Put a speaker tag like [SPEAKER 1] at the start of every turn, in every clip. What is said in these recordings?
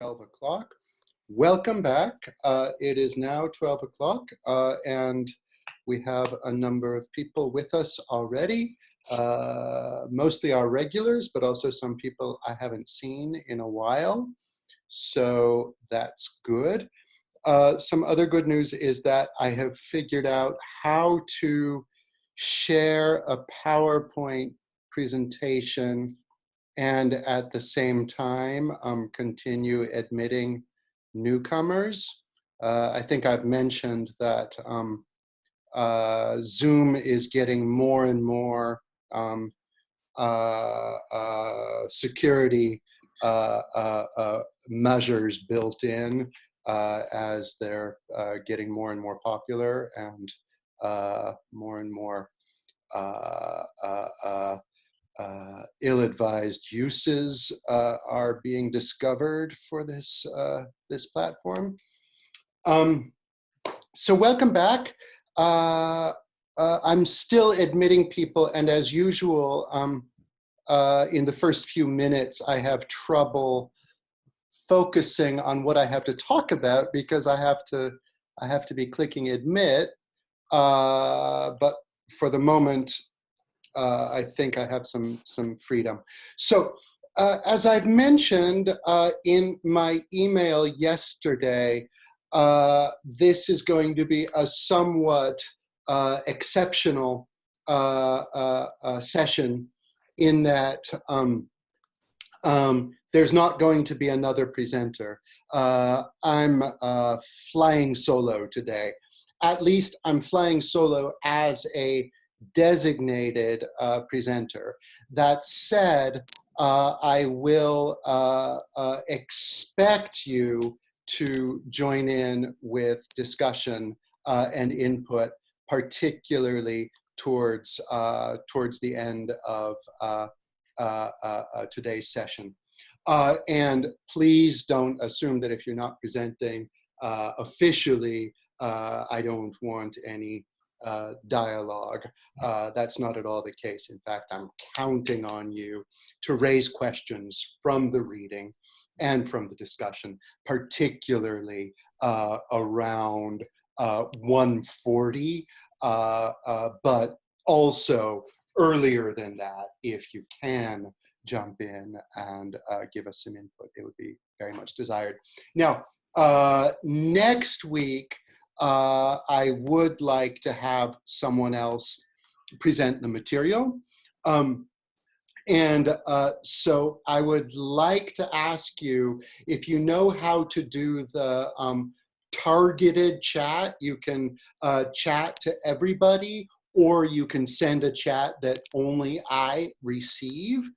[SPEAKER 1] 12 o'clock. Welcome back. It is now 12 o'clock and we have a number of people with us already, mostly our regulars, but also some people I haven't seen in a while. So that's good. Some other good news is that I have figured out how to share a PowerPoint presentation and at the same time continue admitting newcomers. I think I've mentioned that Zoom is getting more and more security measures built in as they're getting more and more popular and more ill-advised uses are being discovered for this this platform. So welcome back. I'm still admitting people, and as usual, in the first few minutes, I have trouble focusing on what I have to talk about because I have to be clicking admit. But for the moment, I think I have some freedom. So as I've mentioned in my email yesterday, this is going to be a somewhat exceptional session in that there's not going to be another presenter. I'm flying solo today. At least I'm flying solo as a designated presenter. That said, I will expect you to join in with discussion and input, particularly towards the end of today's session. And please don't assume that if you're not presenting officially, I don't want any dialogue. That's not at all the case. In fact, I'm counting on you to raise questions from the reading and from the discussion, particularly around 1:40, but also earlier than that, if you can jump in and give us some input, it would be very much desired. Now, next week, I would like to have someone else present the material. So I would like to ask you if you know how to do the targeted chat. You can chat to everybody, or you can send a chat that only I receive.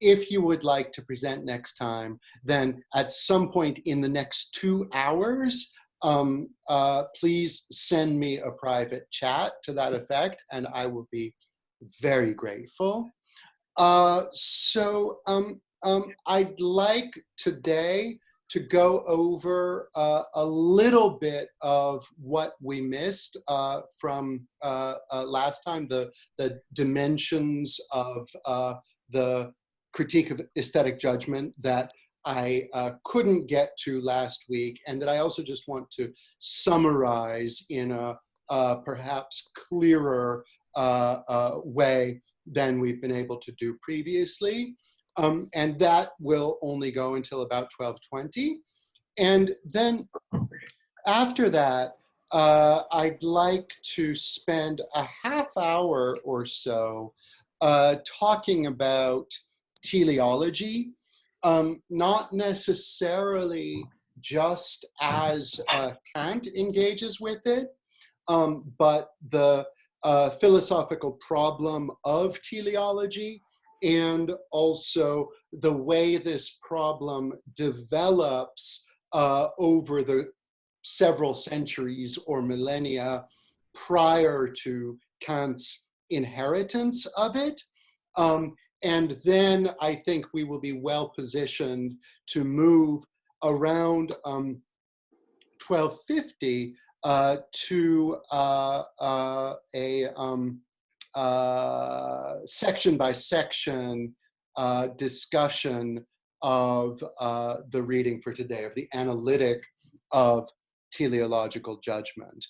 [SPEAKER 1] If you would like to present next time, then at some point in the next 2 hours, please send me a private chat to that effect, and I will be very grateful. I'd like today to go over a little bit of what we missed from last time, the dimensions of the critique of aesthetic judgment that I couldn't get to last week, and that I also just want to summarize in a perhaps clearer way than we've been able to do previously. And that will only go until about 12:20. And then after that, I'd like to spend a half hour or so talking about teleology, not necessarily just as Kant engages with it, but the philosophical problem of teleology, and also the way this problem develops over the several centuries or millennia prior to Kant's inheritance of it. And then I think we will be well positioned to move around 1250 to a section by section discussion of the reading for today, of the analytic of teleological judgment.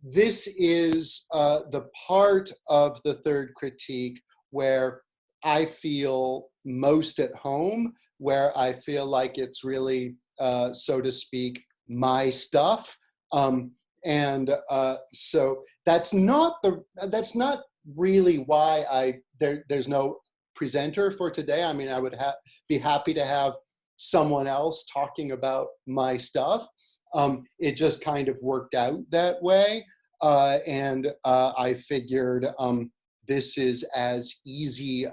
[SPEAKER 1] This is the part of the third critique where I feel most at home, where I feel like it's really, so to speak, my stuff. So that's not really why there's no presenter for today. I mean, I would be happy to have someone else talking about my stuff. It just kind of worked out that way. I figured this is as easy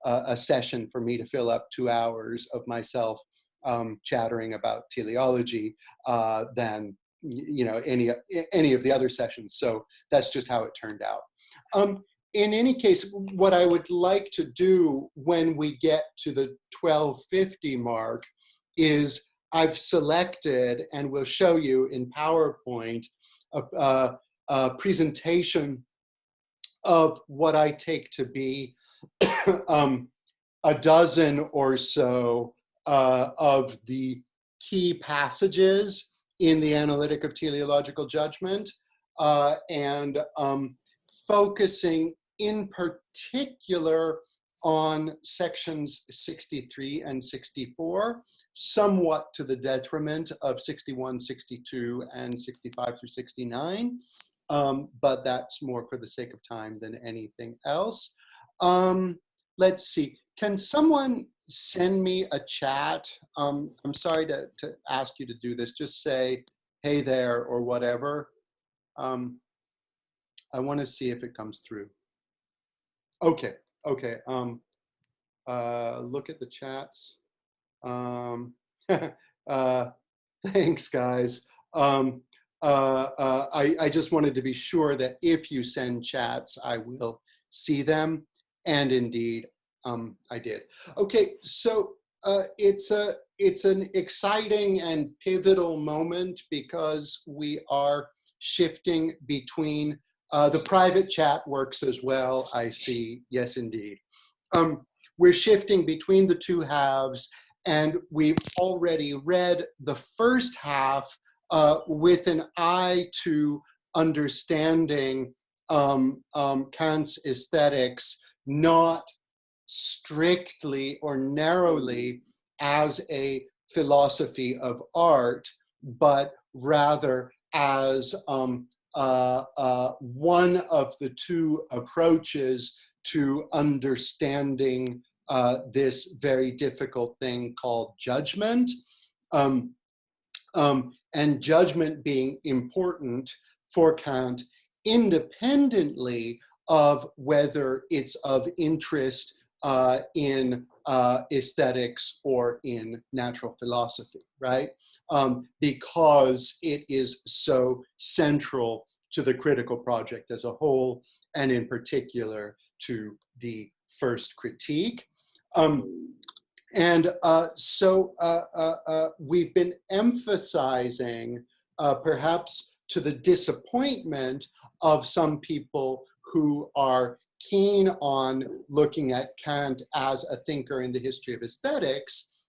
[SPEAKER 1] a session for me to fill up 2 hours of myself chattering about teleology than any of the other sessions. So that's just how it turned out. In any case, what I would like to do when we get to the 1250 mark is I've selected, and will show you in PowerPoint, a presentation of what I take to be a dozen or so of the key passages in the Analytic of Teleological Judgment, and focusing in particular on sections 63 and 64, somewhat to the detriment of 61, 62, and 65 through 69. But that's more for the sake of time than anything else. Let's see, can someone send me a chat? I'm sorry to ask you to do this, just say, hey there, or whatever. I want to see if it comes through. Okay, okay, look at the chats. Thanks, guys. I just wanted to be sure that if you send chats, I will see them. And indeed, I did. Okay, so it's an exciting and pivotal moment because we are shifting between, the private chat works as well, I see, yes, indeed. We're shifting between the two halves, and we've already read the first half with an eye to understanding Kant's aesthetics, not strictly or narrowly as a philosophy of art, but rather as one of the two approaches to understanding this very difficult thing called judgment. And judgment being important for Kant independently of whether it's of interest in aesthetics or in natural philosophy, right? Because it is so central to the critical project as a whole, and in particular to the first critique. We've been emphasizing, perhaps to the disappointment of some people who are keen on looking at Kant as a thinker in the history of aesthetics,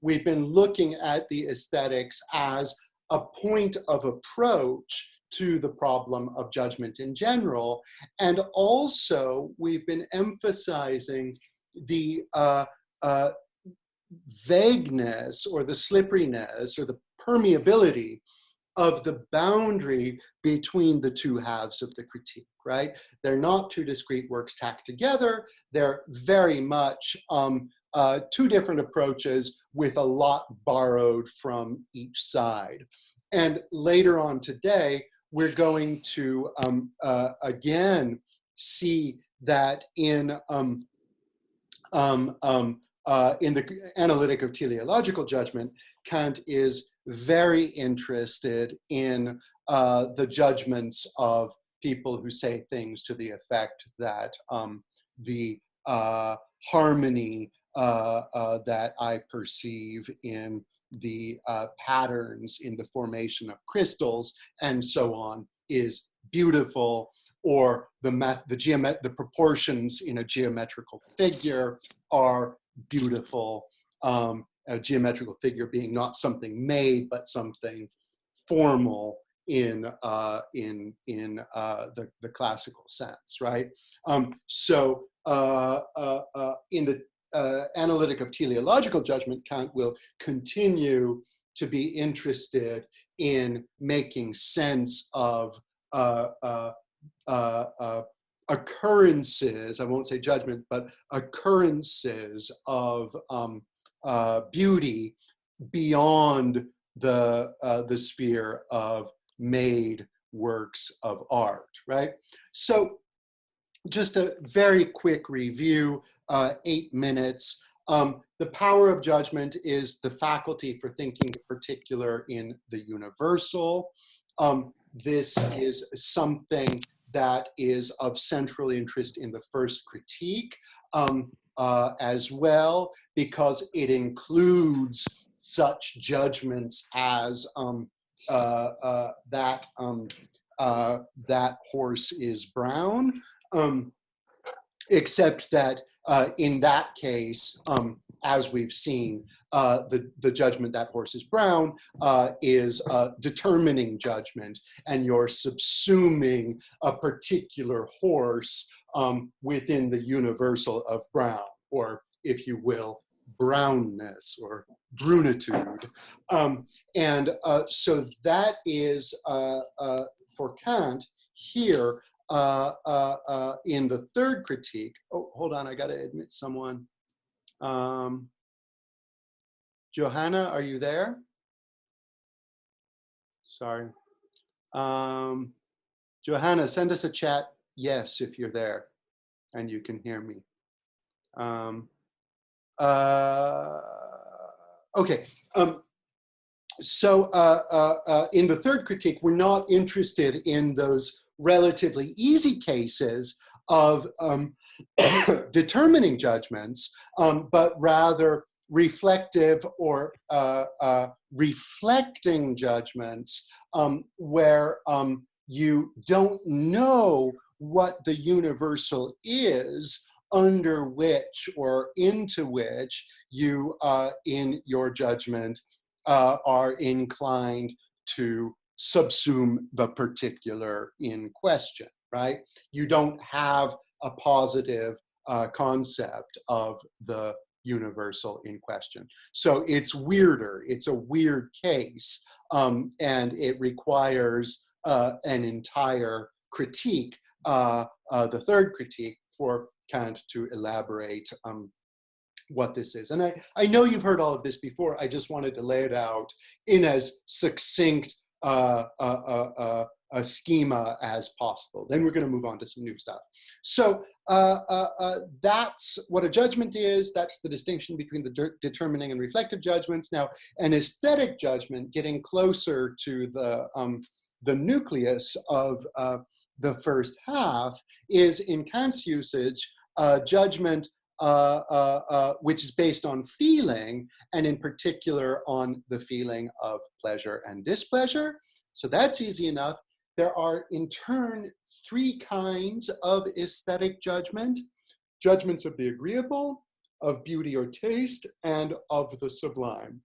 [SPEAKER 1] we've been looking at the aesthetics as a point of approach to the problem of judgment in general. And also, we've been emphasizing the vagueness or the slipperiness or the permeability of the boundary between the two halves of the critique, right? They're not two discrete works tacked together. They're very much two different approaches with a lot borrowed from each side. And later on today, we're going to again see that in the Analytic of Teleological Judgment, Kant is very interested in the judgments of people who say things to the effect that the harmony that I perceive in the patterns in the formation of crystals and so on is beautiful, or the proportions in a geometrical figure are beautiful, a geometrical figure being not something made, but something formal in the classical sense, right? In the Analytic of Teleological judgment, Kant will continue to be interested in making sense of occurrences, I won't say judgment, but occurrences of beauty beyond the sphere of made works of art, right? So just a very quick review, 8 minutes. The power of judgment is the faculty for thinking in particular in the universal. This is something that is of central interest in the first critique as well, because it includes such judgments as that horse is brown, except that in that case, as we've seen, the judgment that horse is brown is a determining judgment, and you're subsuming a particular horse within the universal of brown, or if you will, brownness or brunitude. So that is, for Kant here, in the third critique. Oh, hold on, I got to admit someone. Johanna, are you there? Sorry. Johanna, send us a chat yes if you're there and you can hear me. Okay. In the third critique, we're not interested in those relatively easy cases of determining judgments, but rather reflective or reflecting judgments where you don't know what the universal is, under which or into which you, in your judgment, are inclined to subsume the particular in question, right? You don't have a positive concept of the universal in question. So it's weirder, it's a weird case, and it requires an entire critique, the third critique, for Kant to elaborate what this is. And I know you've heard all of this before, I just wanted to lay it out in as succinct a schema as possible. Then we're going to move on to some new stuff. So that's what a judgment is. That's the distinction between the determining and reflective judgments. Now, an aesthetic judgment, getting closer to the nucleus of the first half, is in Kant's usage judgment which is based on feeling, and in particular on the feeling of pleasure and displeasure. So that's easy enough. There are, in turn, 3 kinds of aesthetic judgment: judgments of the agreeable, of beauty or taste, and of the sublime.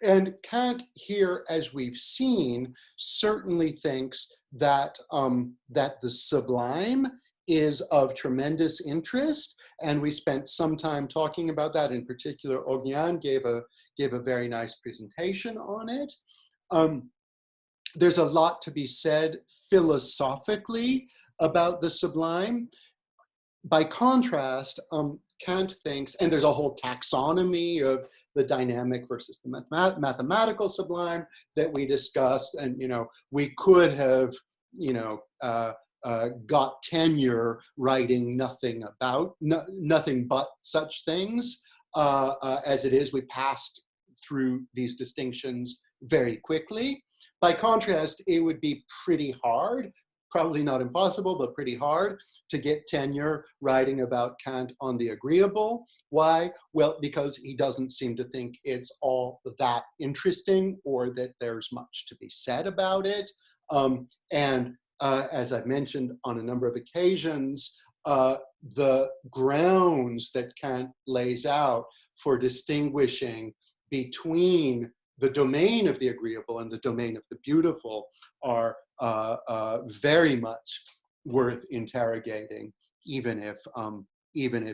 [SPEAKER 1] And Kant here, as we've seen, certainly thinks that, that the sublime is of tremendous interest, and we spent some time talking about that. In particular, Ogyan gave a very nice presentation on it. There's a lot to be said philosophically about the sublime. By contrast, Kant thinks, and there's a whole taxonomy of the dynamic versus the mathematical sublime that we discussed, and we could have got tenure writing nothing but such things. As it is, we passed through these distinctions very quickly. By contrast, it would be pretty hard, probably not impossible, but pretty hard to get tenure writing about Kant on the agreeable. Why? Well, because he doesn't seem to think it's all that interesting, or that there's much to be said about it. As I've mentioned on a number of occasions, the grounds that Kant lays out for distinguishing between the domain of the agreeable and the domain of the beautiful are very much worth interrogating, even if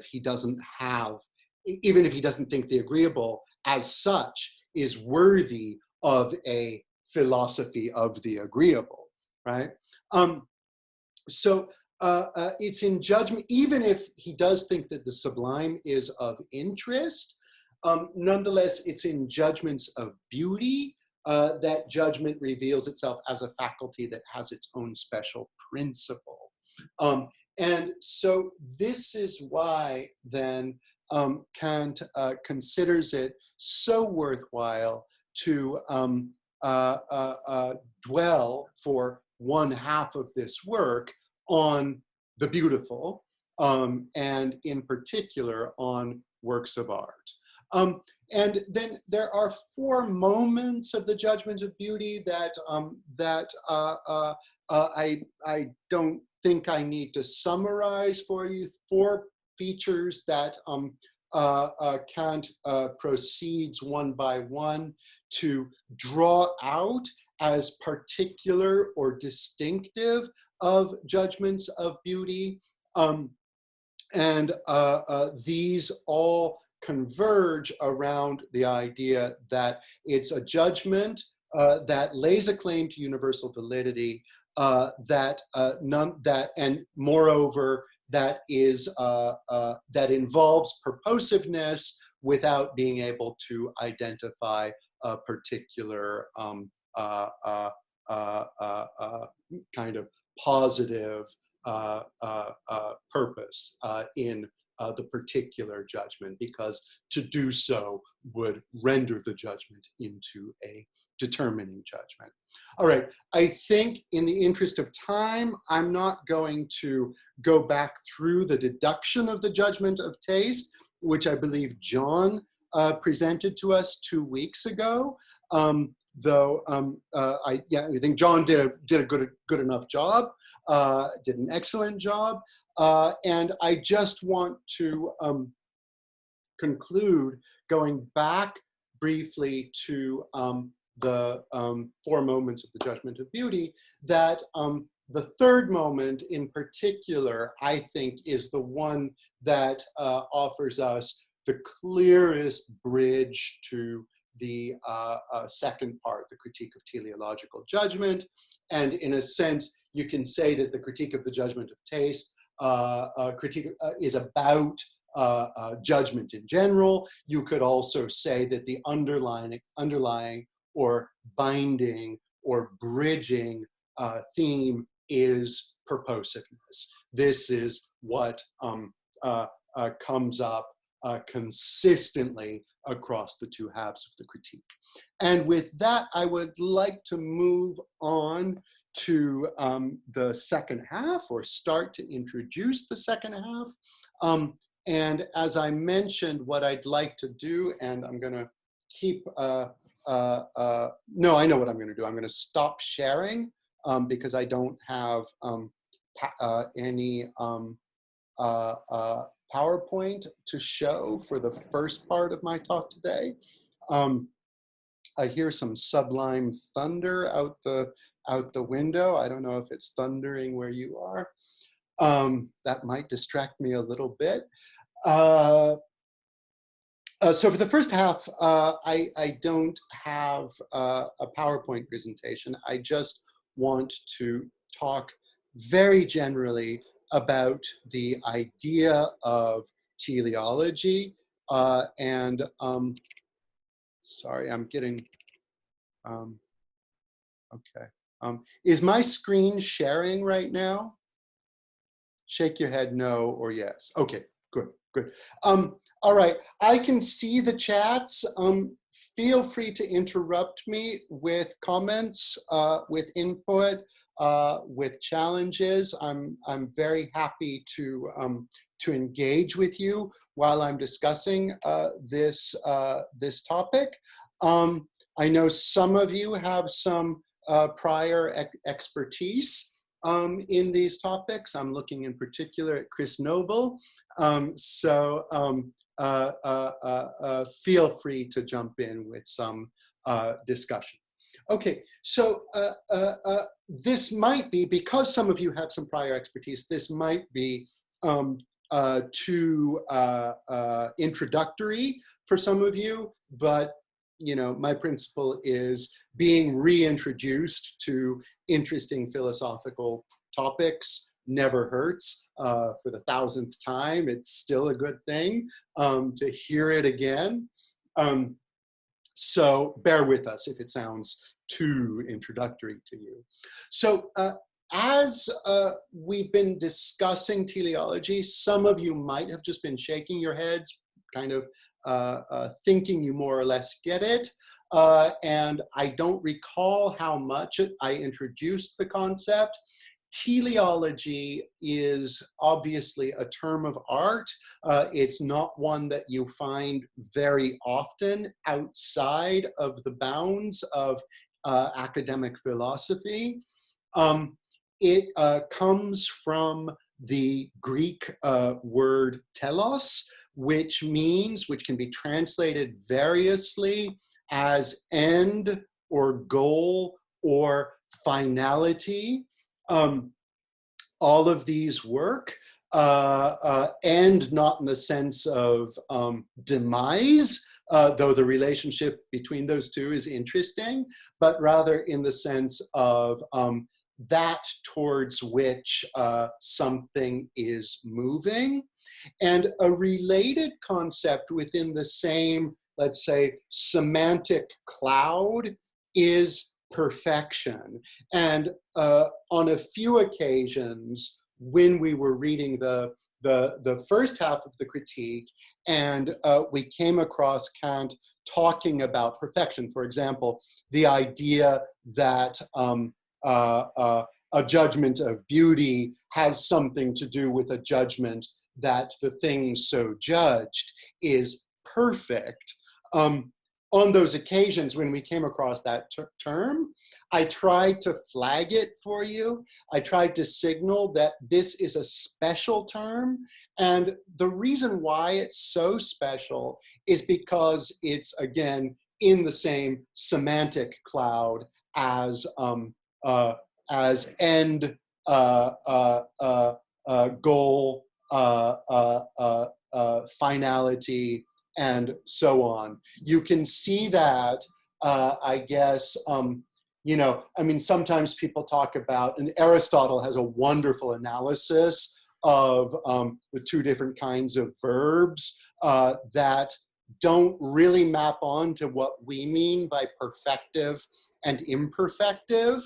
[SPEAKER 1] he doesn't think the agreeable as such is worthy of a philosophy of the agreeable, right? So it's in judgment, even if he does think that the sublime is of interest, nonetheless, it's in judgments of beauty that judgment reveals itself as a faculty that has its own special principle. And so this is why then Kant considers it so worthwhile to dwell for one half of this work on the beautiful, and in particular on works of art. And then there are 4 moments of the judgment of beauty that I don't think I need to summarize for you. 4 features that Kant proceeds one by one to draw out as particular or distinctive of judgments of beauty. And these all converge around the idea that it's a judgment that lays a claim to universal validity, and moreover, that involves purposiveness without being able to identify a particular kind of positive purpose in the particular judgment, because to do so would render the judgment into a determining judgment. All right, I think in the interest of time, I'm not going to go back through the deduction of the judgment of taste, which I believe John presented to us 2 weeks ago. Though I think John did a good enough job, did an excellent job, and I just want to conclude going back briefly to the 4 moments of the judgment of beauty, that the 3rd moment in particular, I think, is the one that offers us the clearest bridge to the 2nd part, the critique of teleological judgment. And in a sense, you can say that the critique of the judgment of taste is about judgment in general. You could also say that the underlying or binding or bridging theme is purposiveness. This is what comes up consistently across the 2 halves of the critique. And with that, I would like to move on to the 2nd half, or start to introduce the 2nd half. And as I mentioned, what I'd like to do, and I'm going to keep, no, I know what I'm going to do. I'm going to stop sharing because I don't have any PowerPoint to show for the first part of my talk today. I hear some sublime thunder out the window. I don't know if it's thundering where you are. That might distract me a little bit. So for the first half, I don't have a PowerPoint presentation. I just want to talk very generally about the idea of teleology. And sorry, I'm getting, okay. Is my screen sharing right now? Shake your head no or yes. Okay, good, good. All right, I can see the chats. Feel free to interrupt me with comments, with input, with challenges. I'm very happy to engage with you while I'm discussing this topic. I know some of you have some prior expertise in these topics. I'm looking in particular at Chris Noble. feel free to jump in with some discussion. Okay, so this might be, because some of you have some prior expertise, this might be too introductory for some of you, but you know, my principle is being reintroduced to interesting philosophical topics never hurts. For the 1000th time, it's still a good thing to hear it again. So bear with us if it sounds too introductory to you. So as we've been discussing teleology, some of you might have just been shaking your heads, kind of thinking you more or less get it. And I don't recall how much I introduced the concept. Teleology is obviously a term of art. It's not one that you find very often outside of the bounds of academic philosophy. It comes from the Greek word telos, which can be translated variously as end or goal or finality. All of these work, end not in the sense of demise, though the relationship between those two is interesting, but rather in the sense of that towards which something is moving. And a related concept within the same, let's say, semantic cloud is perfection. And on a few occasions, when we were reading the first half of the critique, and we came across Kant talking about perfection, for example, the idea that a judgment of beauty has something to do with a judgment that the thing so judged is perfect. On those occasions when we came across that term, I tried to flag it for you. I tried to signal that this is a special term. And the reason why it's so special is because it's, again, in the same semantic cloud as end, goal, finality, and so on. You can see that, I guess, you know, I mean, sometimes people talk about, and Aristotle has a wonderful analysis of the two different kinds of verbs that don't really map on to what we mean by perfective and imperfective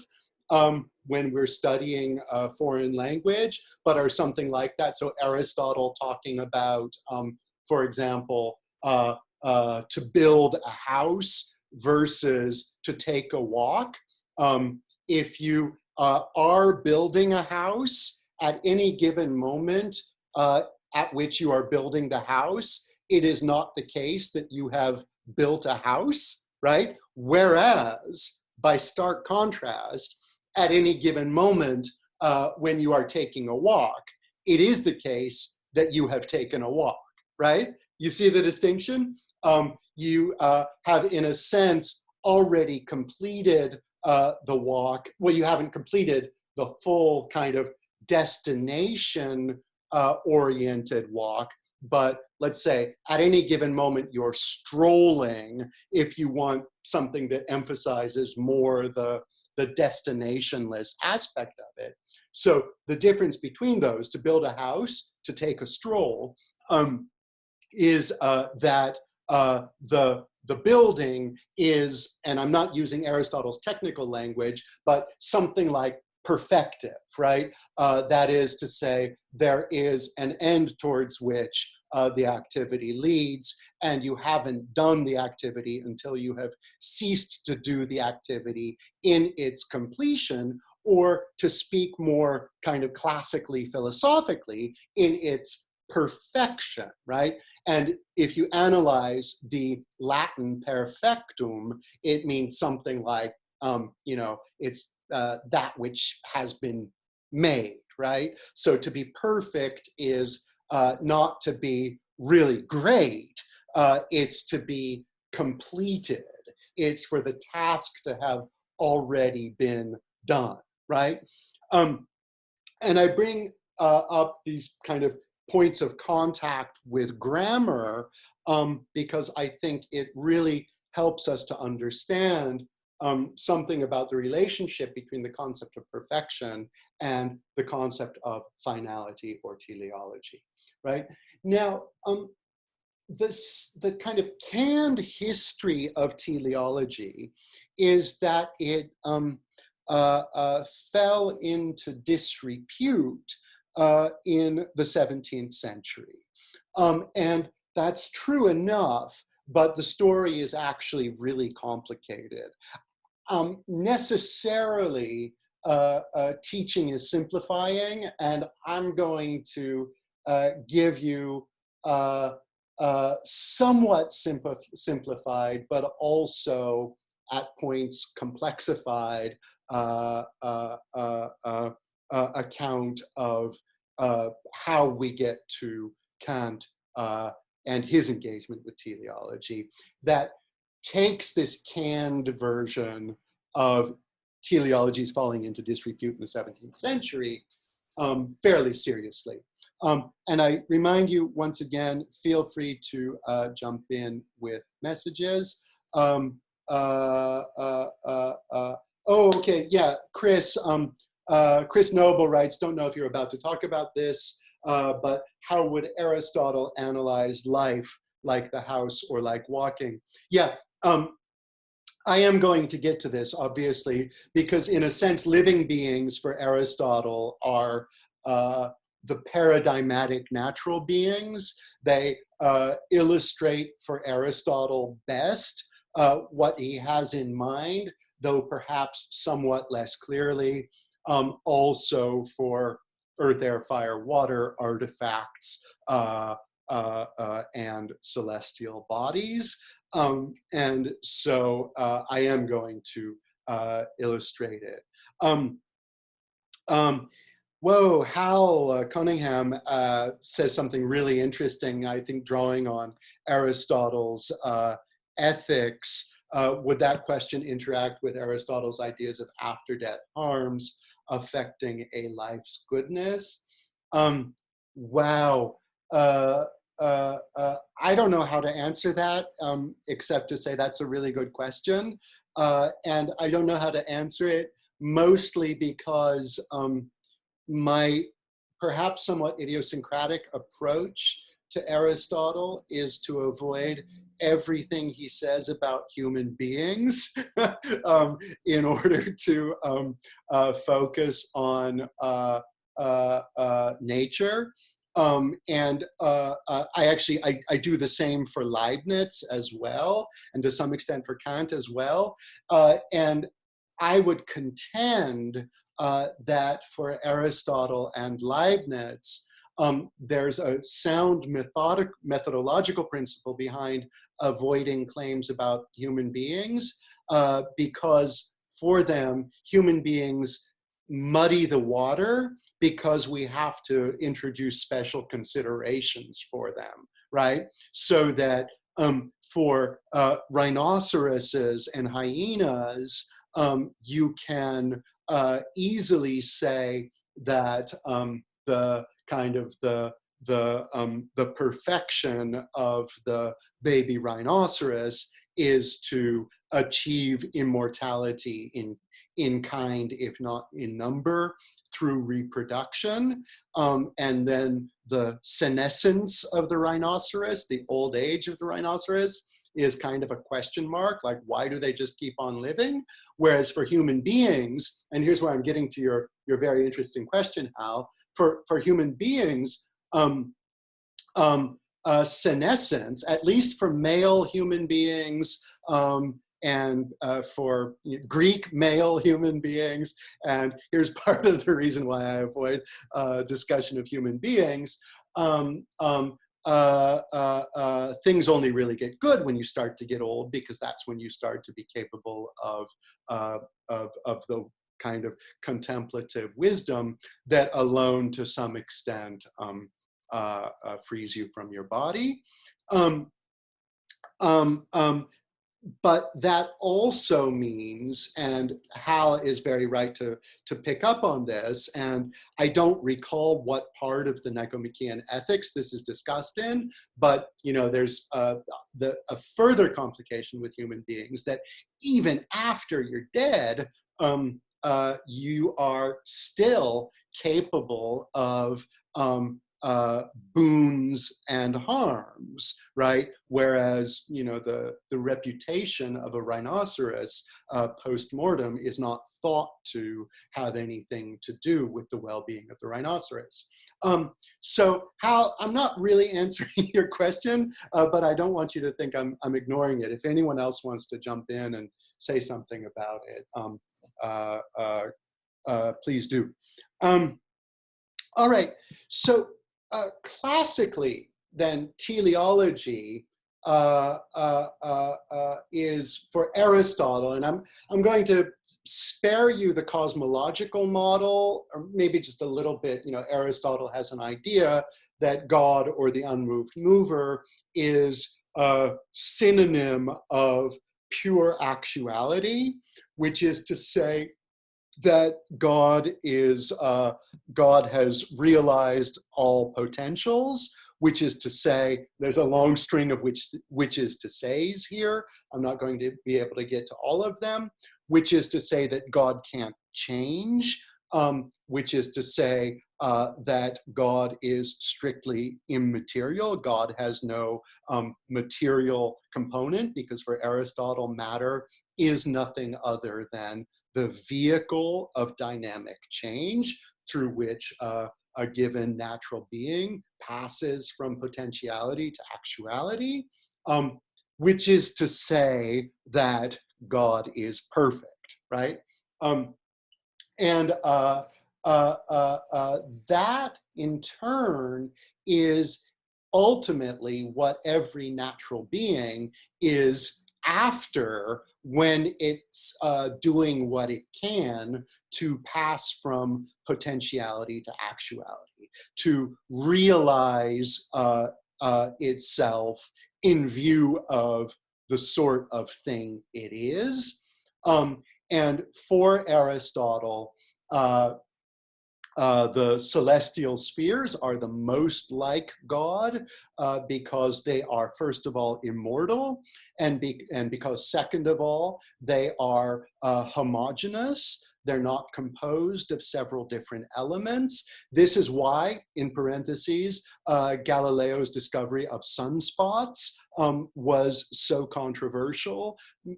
[SPEAKER 1] when we're studying a foreign language, but are something like that. So Aristotle talking about, for example, to build a house versus to take a walk. If you are building a house at any given moment at which you are building the house, it is not the case that you have built a house, right? Whereas, by stark contrast, at any given moment when you are taking a walk, it is the case that you have taken a walk, right? You see the distinction? You have, in a sense, already completed the walk. Well, you haven't completed the full kind of destination oriented walk, but let's say at any given moment you're strolling if you want something that emphasizes more the destinationless aspect of it. So the difference between those, to build a house, to take a stroll, is that the building is, and I'm not using Aristotle's technical language, but something like perfective, right? That is to say, there is an end towards which the activity leads, and you haven't done the activity until you have ceased to do the activity in its completion, or to speak more kind of classically philosophically, in its perfection, right? And if you analyze the Latin perfectum, it means something like, you know, it's that which has been made, right? So to be perfect is not to be really great. It's to be completed. It's for the task to have already been done, right? And I bring up these kind of points of contact with grammar because I think it really helps us to understand something about the relationship between the concept of perfection and the concept of finality or teleology, right? Now, the kind of canned history of teleology is that it fell into disrepute in the 17th century. And that's true enough, but the story is actually really complicated. Necessarily, teaching is simplifying, and I'm going to give you somewhat simplified, but also at points complexified account of how we get to Kant and his engagement with teleology that takes this canned version of teleologies falling into disrepute in the 17th century fairly seriously. And I remind you once again, feel free to jump in with messages. Oh, okay, yeah, Chris. Chris Noble writes, don't know if you're about to talk about this, but how would Aristotle analyze life, like the house or like walking? Yeah, I am going to get to this, obviously, because in a sense, living beings for Aristotle are the paradigmatic natural beings. They illustrate for Aristotle best what he has in mind, though perhaps somewhat less clearly, also for earth, air, fire, water artifacts and celestial bodies. And so I am going to illustrate it. Whoa, Hal Cunningham says something really interesting, I think drawing on Aristotle's ethics. Would that question interact with Aristotle's ideas of after-death harms affecting a life's goodness? Wow. I don't know how to answer that, except to say that's a really good question. And I don't know how to answer it, mostly because my perhaps somewhat idiosyncratic approach to Aristotle is to avoid everything he says about human beings in order to focus on nature. And I do the same for Leibniz as well, and to some extent for Kant as well. And I would contend that for Aristotle and Leibniz, there's a sound methodological principle behind avoiding claims about human beings, because for them, human beings muddy the water because we have to introduce special considerations for them, right? So that for rhinoceroses and hyenas, you can easily say that the kind of the perfection of the baby rhinoceros is to achieve immortality in kind, if not in number, through reproduction. And then the senescence of the rhinoceros, the old age of the rhinoceros, is kind of a question mark, like why do they just keep on living? Whereas for human beings, and here's where I'm getting to your very interesting question, Hal, for human beings, senescence, at least for male human beings, and for Greek male human beings, and here's part of the reason why I avoid discussion of human beings, things only really get good when you start to get old, because that's when you start to be capable of the kind of contemplative wisdom that alone, to some extent, frees you from your body. Um, um, um, but that also means, and Hal is very right to pick up on this, and I don't recall what part of the Nicomachean Ethics this is discussed in, but there's a further complication with human beings that even after you're dead, you are still capable of boons and harms, right? Whereas, the reputation of a rhinoceros post-mortem is not thought to have anything to do with the well-being of the rhinoceros. So Hal, I'm not really answering your question, but I don't want you to think I'm ignoring it. If anyone else wants to jump in and say something about it, please do. All right, so classically, then, teleology is for Aristotle, and I'm going to spare you the cosmological model, or maybe just a little bit. Aristotle has an idea that God, or the unmoved mover, is a synonym of pure actuality, which is to say that God has realized all potentials, which is to say, there's a long string of which is to says here. I'm not going to be able to get to all of them, which is to say that God can't change, which is to say that God is strictly immaterial. God has no material component, because for Aristotle, matter is nothing other than the vehicle of dynamic change through which a given natural being passes from potentiality to actuality, which is to say that God is perfect, right? And that in turn is ultimately what every natural being is after, when it's doing what it can to pass from potentiality to actuality, to realize itself in view of the sort of thing it is. And for Aristotle, the celestial spheres are the most like God because they are, first of all, immortal, and because, second of all, they are homogeneous. They're not composed of several different elements. This is why, in parentheses, Galileo's discovery of sunspots was so controversial.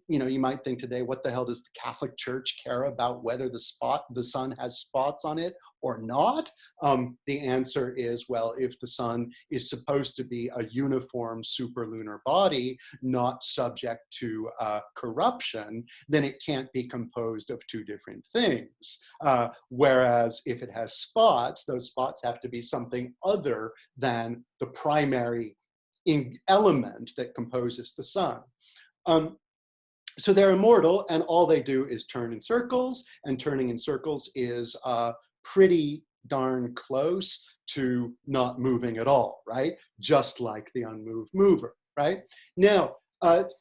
[SPEAKER 1] You might think today, what the hell does the Catholic Church care about whether the sun has spots on it or not? The answer is, well, if the sun is supposed to be a uniform superlunar body, not subject to corruption, then it can't be composed of two different things. Whereas if it has spots, those spots have to be something other than the primary element that composes the sun. So they're immortal, and all they do is turn in circles, and turning in circles is pretty darn close to not moving at all, right? Just like the unmoved mover, right? Now,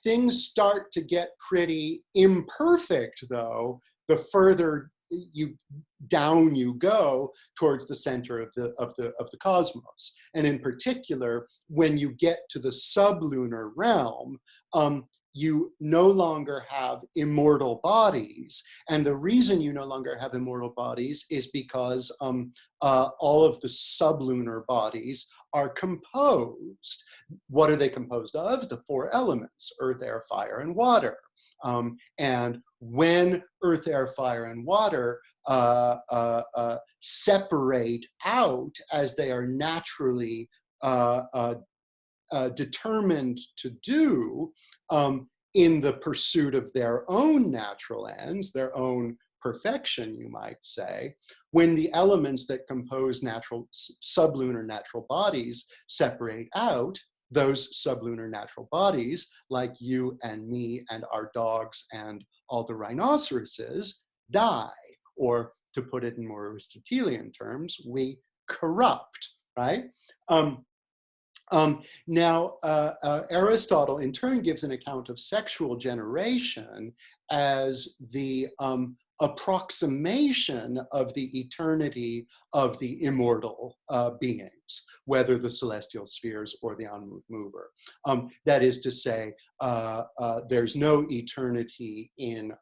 [SPEAKER 1] things start to get pretty imperfect, though, the further down you go towards the center of the cosmos. And in particular, when you get to the sublunar realm, you no longer have immortal bodies. And the reason you no longer have immortal bodies is because all of the sublunar bodies are composed. What are they composed of? The four elements: earth, air, fire, and water. And when earth, air, fire, and water separate out, as they are naturally determined to do in the pursuit of their own natural ends, their own perfection, you might say, when the elements that compose sublunar natural bodies separate out, those sublunar natural bodies, like you and me and our dogs and all the rhinoceroses, die. Or to put it in more Aristotelian terms, we corrupt. right? Now, Aristotle in turn gives an account of sexual generation as the approximation of the eternity of the immortal beings, whether the celestial spheres or the unmoved mover. That is to say, there's no eternity in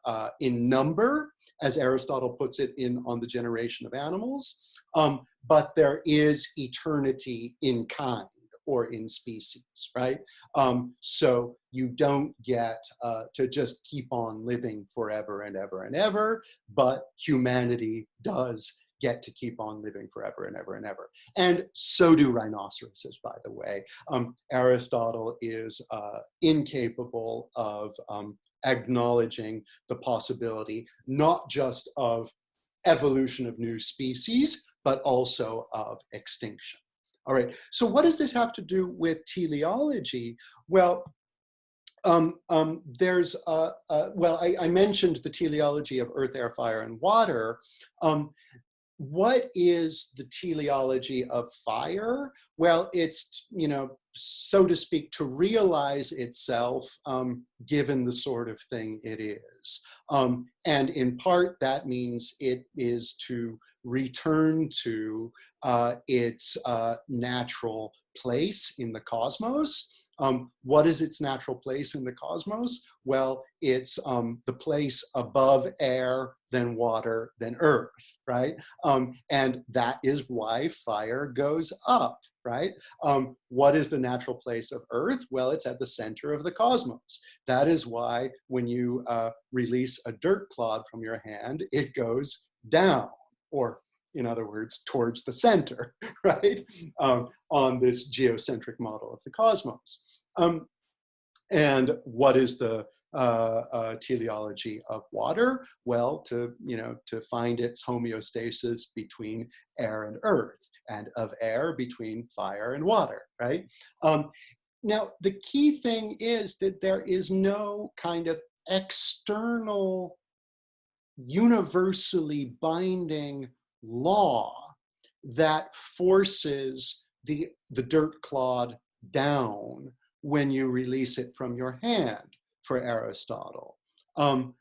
[SPEAKER 1] number, as Aristotle puts it on the generation of animals, but there is eternity in kind, or in species, right? So you don't get to just keep on living forever and ever and ever, but humanity does get to keep on living forever and ever and ever. And so do rhinoceroses, by the way. Aristotle is incapable of acknowledging the possibility not just of evolution of new species, but also of extinction. All right, so what does this have to do with teleology? Well, there's, I mentioned the teleology of earth, air, fire, and water. What is the teleology of fire? Well, it's, so to speak, to realize itself given the sort of thing it is. And in part, that means it is to return to its natural place in the cosmos. What is its natural place in the cosmos? Well, it's the place above air, then water, then earth, right? And that is why fire goes up, right? What is the natural place of earth? Well, it's at the center of the cosmos. That is why when you release a dirt clod from your hand, it goes down, or in other words, towards the center, right? On this geocentric model of the cosmos. And what is the teleology of water? Well, to find its homeostasis between air and earth, and of air between fire and water, right? Now, the key thing is that there is no kind of external, universally binding law that forces the dirt clod down when you release it from your hand, for Aristotle. For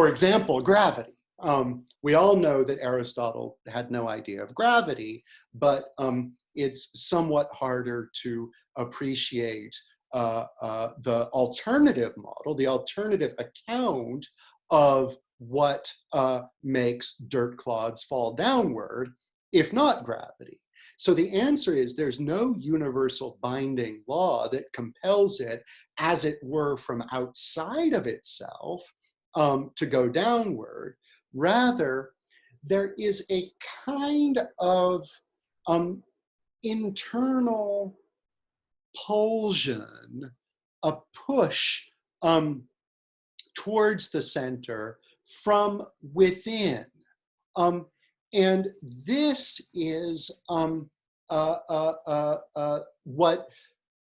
[SPEAKER 1] example, gravity. We all know that Aristotle had no idea of gravity, but it's somewhat harder to appreciate the alternative model, the alternative account of what makes dirt clods fall downward, if not gravity. So the answer is there's no universal binding law that compels it, as it were, from outside of itself to go downward. Rather, there is a kind of internal pulsion, a push towards the center from within. And this is what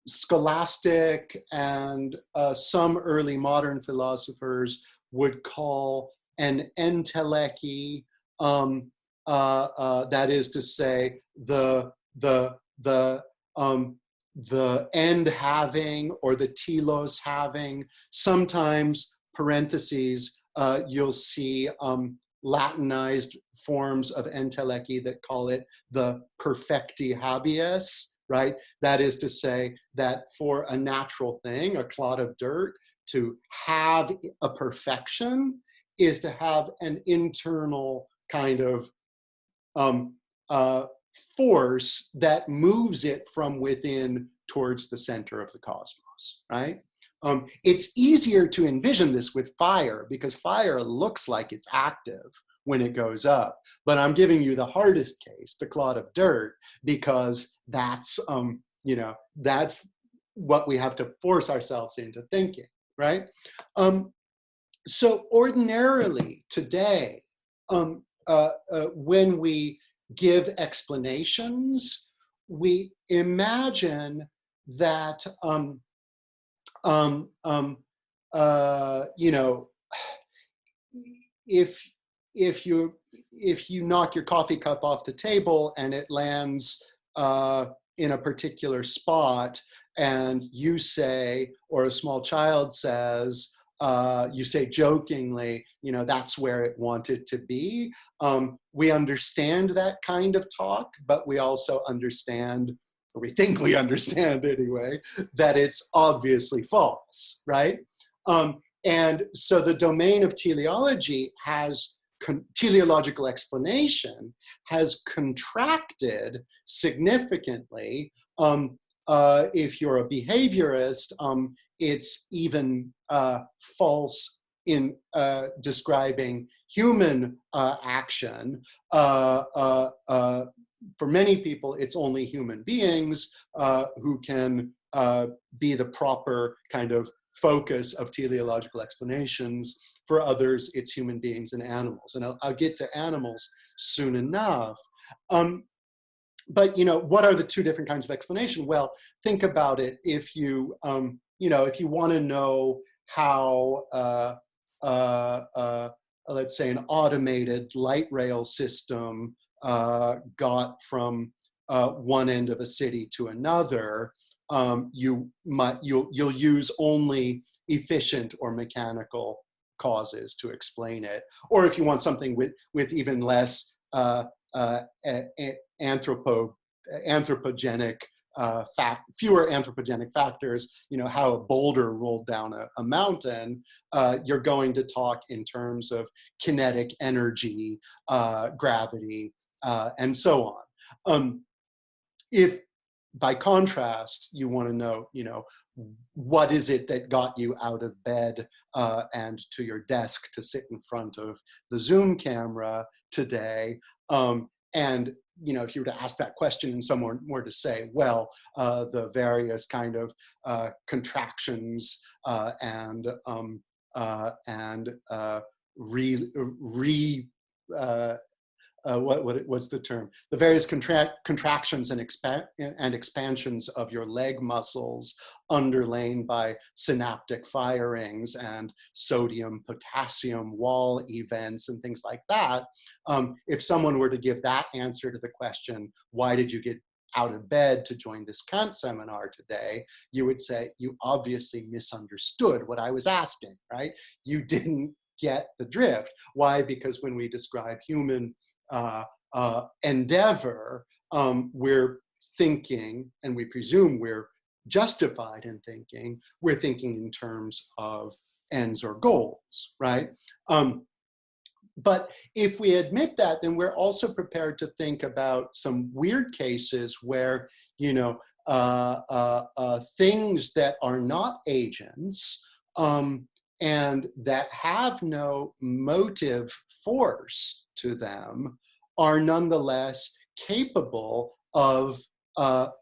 [SPEAKER 1] scholastic and some early modern philosophers would call an entelechy, that is to say, the end having, or the telos having. Sometimes, parentheses, you'll see Latinized forms of entelechy that call it the perfecti habeas, right? That is to say that for a natural thing, a clod of dirt, to have a perfection is to have an internal kind of force that moves it from within towards the center of the cosmos, right? It's easier to envision this with fire, because fire looks like it's active when it goes up. But I'm giving you the hardest case, the clod of dirt, because that's, that's what we have to force ourselves into thinking, right? So ordinarily today, when we give explanations, we imagine that if if you knock your coffee cup off the table and it lands in a particular spot, and you say, or a small child says, you say jokingly, you know, that's where it wanted to be. We understand that kind of talk, but we also understand, or we think we understand anyway, that it's obviously false, right? And so the domain of teleology has, teleological explanation has contracted significantly. If you're a behaviorist, it's even false in describing human action. For many people, it's only human beings who can be the proper kind of focus of teleological explanations. For others, it's human beings and animals. And I'll get to animals soon enough. But, you know, what are the two different kinds of explanation? Well, think about it. If you, you know, if you want to know how, let's say, an automated light rail system got from one end of a city to another, you'll use only efficient or mechanical causes to explain it. Or if you want something with even less anthropogenic fewer anthropogenic factors, you know, how a boulder rolled down a mountain, you're going to talk in terms of kinetic energy, gravity, and so on. If by contrast, you want to know, you know, what is it that got you out of bed and to your desk to sit in front of the Zoom camera today? And, you know, if you were to ask that question and someone were to say, well, the various kind of contractions and what's the term? The various contractions and expansions of your leg muscles underlain by synaptic firings and sodium-potassium wall events and things like that. If someone were to give that answer to the question, why did you get out of bed to join this Kant seminar today, you would say, you obviously misunderstood what I was asking, right? You didn't get the drift. Why? Because when we describe human endeavor, we're thinking, and we presume we're justified in thinking, we're thinking in terms of ends or goals, right? But if we admit that, then we're also prepared to think about some weird cases where, you know, things that are not agents and that have no motive force to them are nonetheless capable of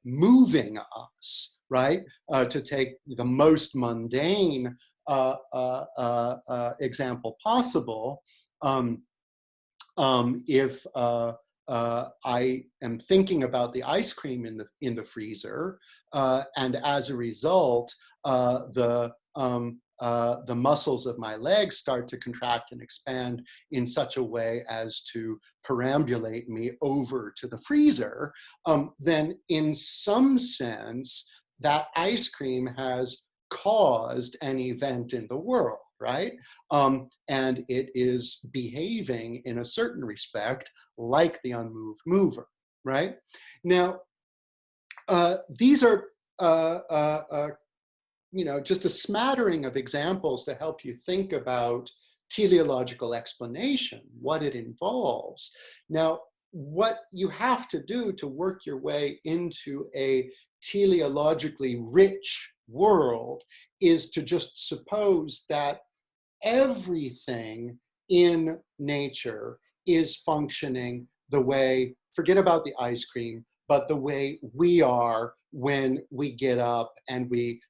[SPEAKER 1] moving us, right? To take the most mundane example possible, if I am thinking about the ice cream in the freezer, and as a result, the muscles of my legs start to contract and expand in such a way as to perambulate me over to the freezer, then in some sense, that ice cream has caused an event in the world, right? And it is behaving in a certain respect like the unmoved mover, right? Now, these are you know, just a smattering of examples to help you think about teleological explanation, what it involves. Now, what you have to do to work your way into a teleologically rich world is to just suppose that everything in nature is functioning the way, forget about the ice cream, but the way we are when we get up and we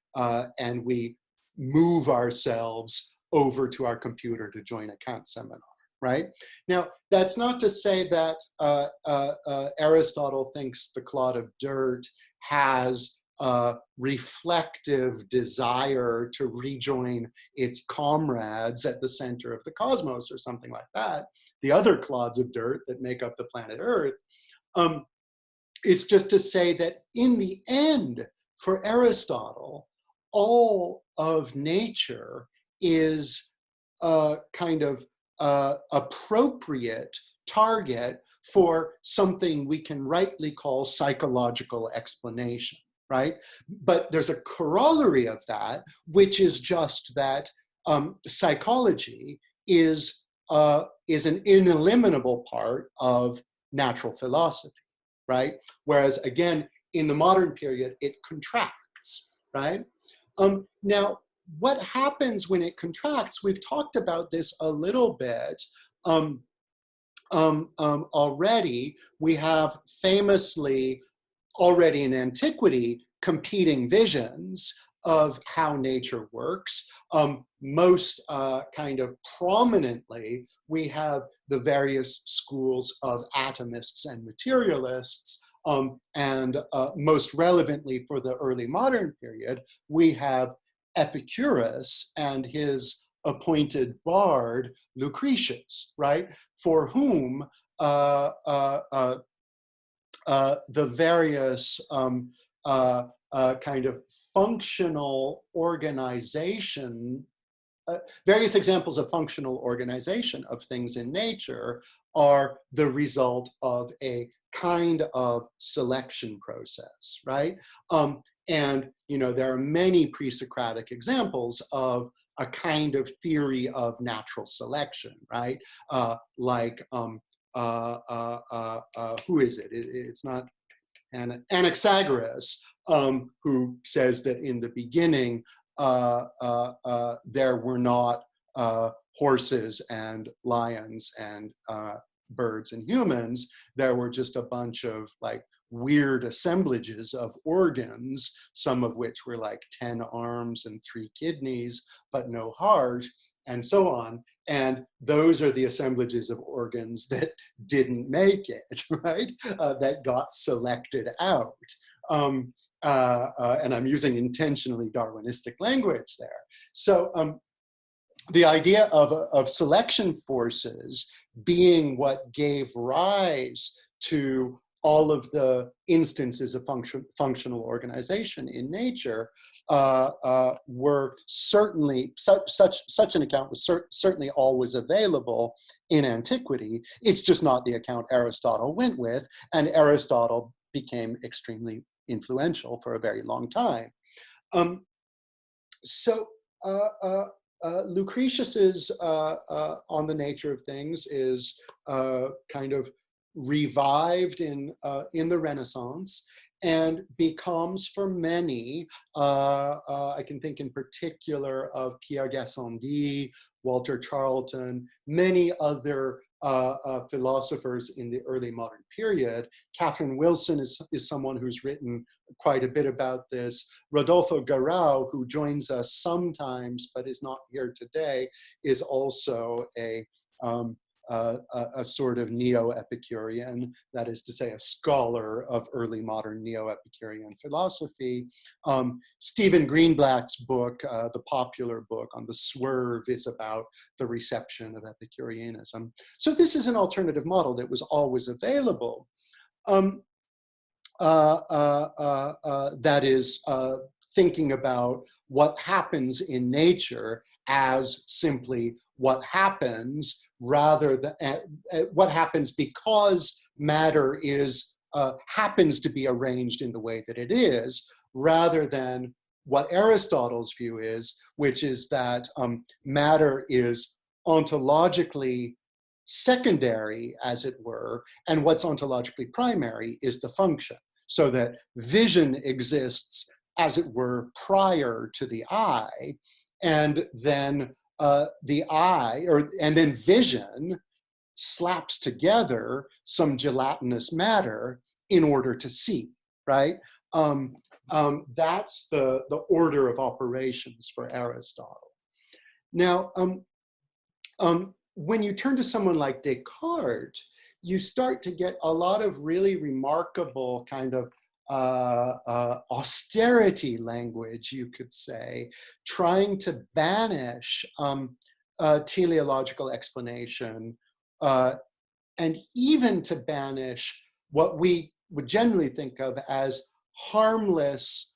[SPEAKER 1] move ourselves over to our computer to join a Kant seminar, right? Now, that's not to say that Aristotle thinks the clod of dirt has reflective desire to rejoin its comrades at the center of the cosmos or something like that, the other clods of dirt that make up the planet Earth. It's just to say that in the end, for Aristotle, all of nature is a kind of appropriate target for something we can rightly call psychological explanation, right? But there's a corollary of that, which is just that psychology is an ineliminable part of natural philosophy, right? Whereas again, in the modern period, it contracts, right? Now, what happens when it contracts? We've talked about this a little bit already. We have famously, already in antiquity, competing visions of how nature works. Most kind of prominently, we have the various schools of atomists and materialists, and most relevantly for the early modern period, we have Epicurus and his appointed bard, Lucretius, right? For whom the various kind of functional organization, various examples of functional organization of things in nature are the result of a kind of selection process, right? And there are many pre-Socratic examples of a kind of theory of natural selection, right? Like, who is it? It's not Anaxagoras, who says that in the beginning, there were not horses and lions and birds and humans. There were just a bunch of like weird assemblages of organs, some of which were like 10 arms and 3 kidneys, but no heart, and so on. And those are the assemblages of organs that didn't make it, right? That got selected out. And I'm using intentionally Darwinistic language there. So the idea of selection forces being what gave rise to all of the instances of functional organization in nature were certainly, such an account was certainly always available in antiquity. It's just not the account Aristotle went with, and Aristotle became extremely influential for a very long time. Lucretius's On the Nature of Things is kind of revived in the Renaissance and becomes for many, I can think in particular of Pierre Gassendi, Walter Charlton, many other philosophers in the early modern period. Catherine Wilson is someone who's written quite a bit about this. Rodolfo Garau, who joins us sometimes but is not here today, is also a sort of neo-Epicurean, that is to say, a scholar of early modern neo-Epicurean philosophy. Stephen Greenblatt's book, the popular book on the swerve, is about the reception of Epicureanism. So this is an alternative model that was always available. That is thinking about what happens in nature as simply what happens, rather than what happens because matter is happens to be arranged in the way that it is, rather than what Aristotle's view is, which is that matter is ontologically secondary, as it were, and what's ontologically primary is the function. So that vision exists, as it were, prior to the eye, and then the eye, and then vision slaps together some gelatinous matter in order to see, right? That's the order of operations for Aristotle. Now, when you turn to someone like Descartes, you start to get a lot of really remarkable kind of austerity language, you could say, trying to banish teleological explanation, and even to banish what we would generally think of as harmless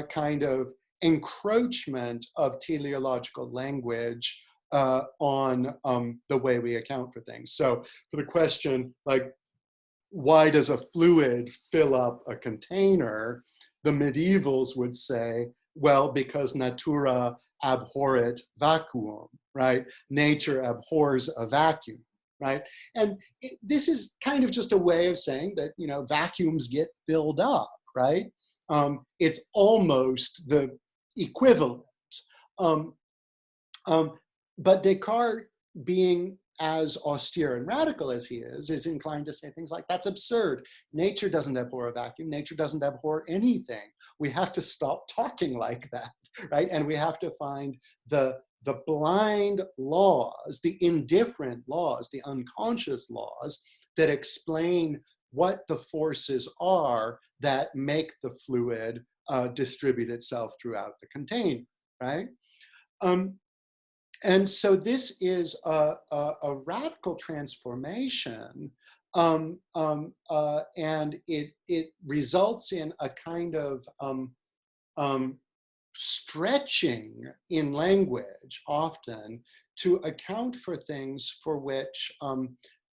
[SPEAKER 1] kind of encroachment of teleological language on the way we account for things. So for the question, like, why does a fluid fill up a container? The medievals would say, well, because natura abhorret vacuum, right? Nature abhors a vacuum, right? And this is kind of just a way of saying that, you know, vacuums get filled up, right? It's almost the equivalent. Um, but Descartes, being as austere and radical as he is inclined to say things like, that's absurd. Nature doesn't abhor a vacuum. Nature doesn't abhor anything. We have to stop talking like that, right? And we have to find the blind laws, the indifferent laws, the unconscious laws that explain what the forces are that make the fluid distribute itself throughout the container, right? And so this is a radical transformation, and it results in a kind of stretching in language often to account for things for which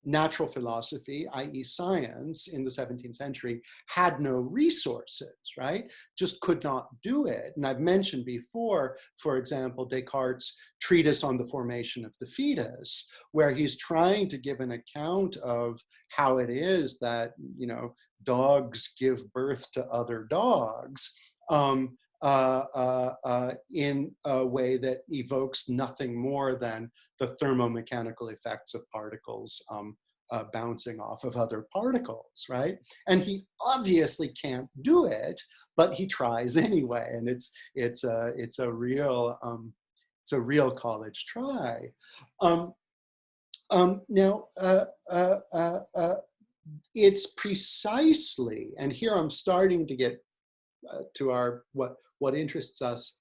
[SPEAKER 1] natural philosophy, i.e. science, in the 17th century had no resources, right? Just could not do it. And I've mentioned before, for example, Descartes' treatise on the formation of the fetus, where he's trying to give an account of how it is that, you know, dogs give birth to other dogs, in a way that evokes nothing more than the thermomechanical effects of particles bouncing off of other particles, right? And he obviously can't do it, but he tries anyway, and it's a real college try. Now, it's precisely, and here I'm starting to get to our what interests us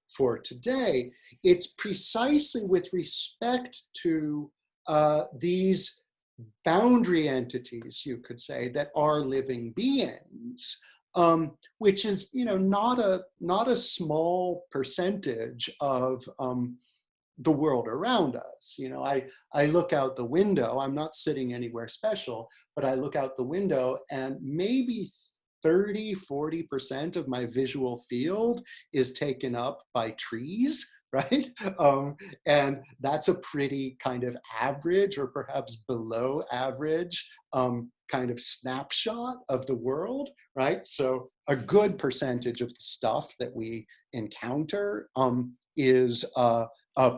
[SPEAKER 1] for today. It's precisely with respect to these boundary entities, you could say, that are living beings, which is, you know, not a small percentage of the world around us. You know, I look out the window. I'm not sitting anywhere special, but I look out the window, and maybe 30–40% of my visual field is taken up by trees, right? And that's a pretty kind of average, or perhaps below average, kind of snapshot of the world, right? So a good percentage of the stuff that we encounter is a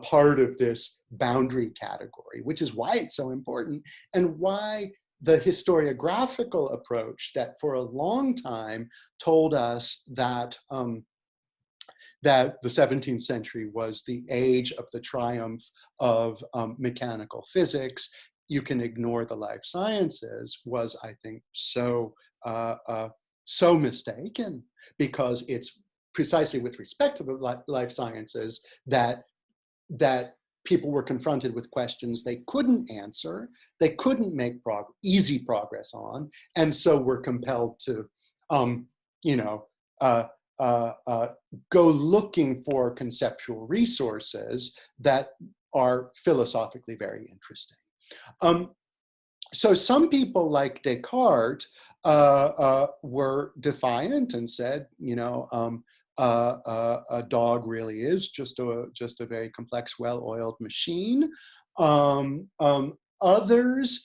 [SPEAKER 1] part of this boundary category, which is why it's so important, and why the historiographical approach that for a long time told us that that the 17th century was the age of the triumph of mechanical physics, you can ignore the life sciences, was, I think, so mistaken, because it's precisely with respect to the life sciences that people were confronted with questions they couldn't answer, they couldn't make easy progress on, and so were compelled to, you know, go looking for conceptual resources that are philosophically very interesting. So some people like Descartes were defiant and said, you know, a dog really is just a very complex, well-oiled machine. Others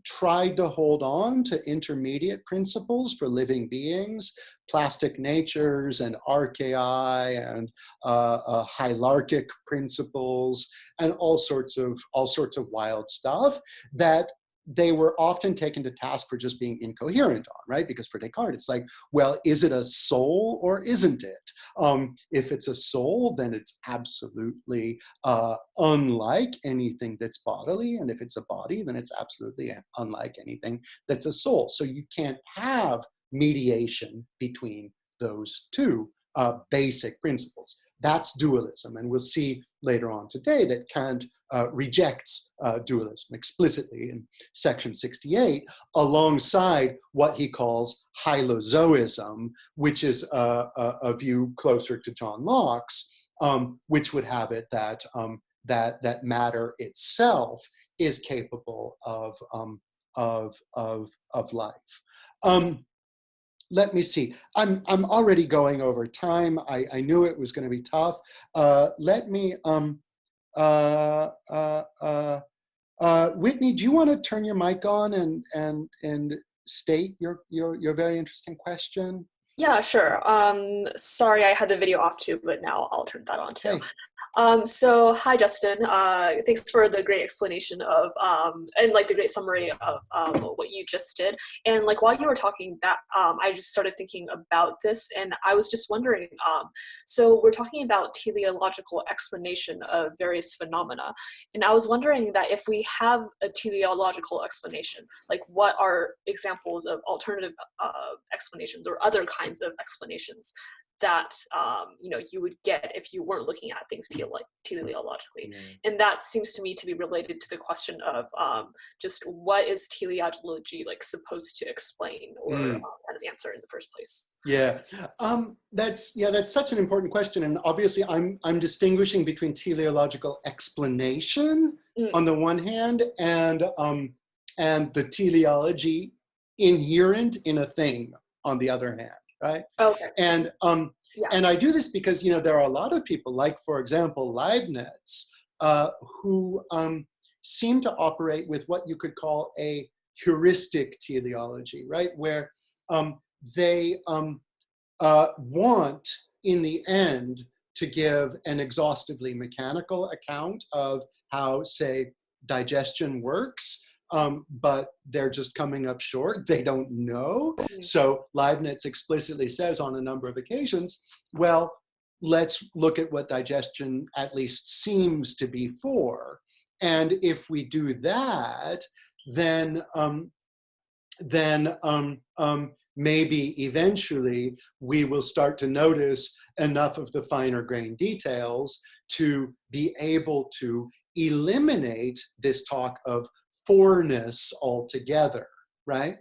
[SPEAKER 1] tried to hold on to intermediate principles for living beings, plastic natures and archaei and hylarchic principles, and all sorts of wild stuff that they were often taken to task for just being incoherent on, right? Because for Descartes, it's like, well, is it a soul or isn't it? If it's a soul, then it's absolutely unlike anything that's bodily. And if it's a body, then it's absolutely unlike anything that's a soul. So you can't have mediation between those two basic principles. That's dualism. And we'll see later on today that Kant rejects dualism explicitly in section 68, alongside what he calls hylozoism, which is a view closer to John Locke's, which would have it that, that matter itself is capable of life. Let me see. I'm already going over time. I knew it was going to be tough. Let me. Whitney, do you want to turn your mic on and state your very interesting question?
[SPEAKER 2] Yeah, sure. Sorry, I had the video off too, but now I'll turn that on too.
[SPEAKER 1] Hey.
[SPEAKER 2] So hi, Justin. Thanks for the great explanation of, and like the great summary of what you just did. And like while you were talking that, I just started thinking about this, and I was just wondering, so we're talking about teleological explanation of various phenomena. And I was wondering that if we have a teleological explanation, like what are examples of alternative explanations or other kinds of explanations that you would get if you weren't looking at things teleologically. And that seems to me to be related to the question of just what is teleology like supposed to explain or kind of answer in the first place.
[SPEAKER 1] Yeah, that's such an important question, and obviously I'm distinguishing between teleological explanation on the one hand and the teleology inherent in a thing on the other hand. Right.
[SPEAKER 2] Okay.
[SPEAKER 1] And and I do this because there are a lot of people, like for example Leibniz, who seem to operate with what you could call a heuristic teleology, right, where they want in the end to give an exhaustively mechanical account of how, say, digestion works. But they're just coming up short. They don't know. So Leibniz explicitly says on a number of occasions, well, let's look at what digestion at least seems to be for. And if we do that, then maybe eventually we will start to notice enough of the finer grained details to be able to eliminate this talk of forness altogether, right?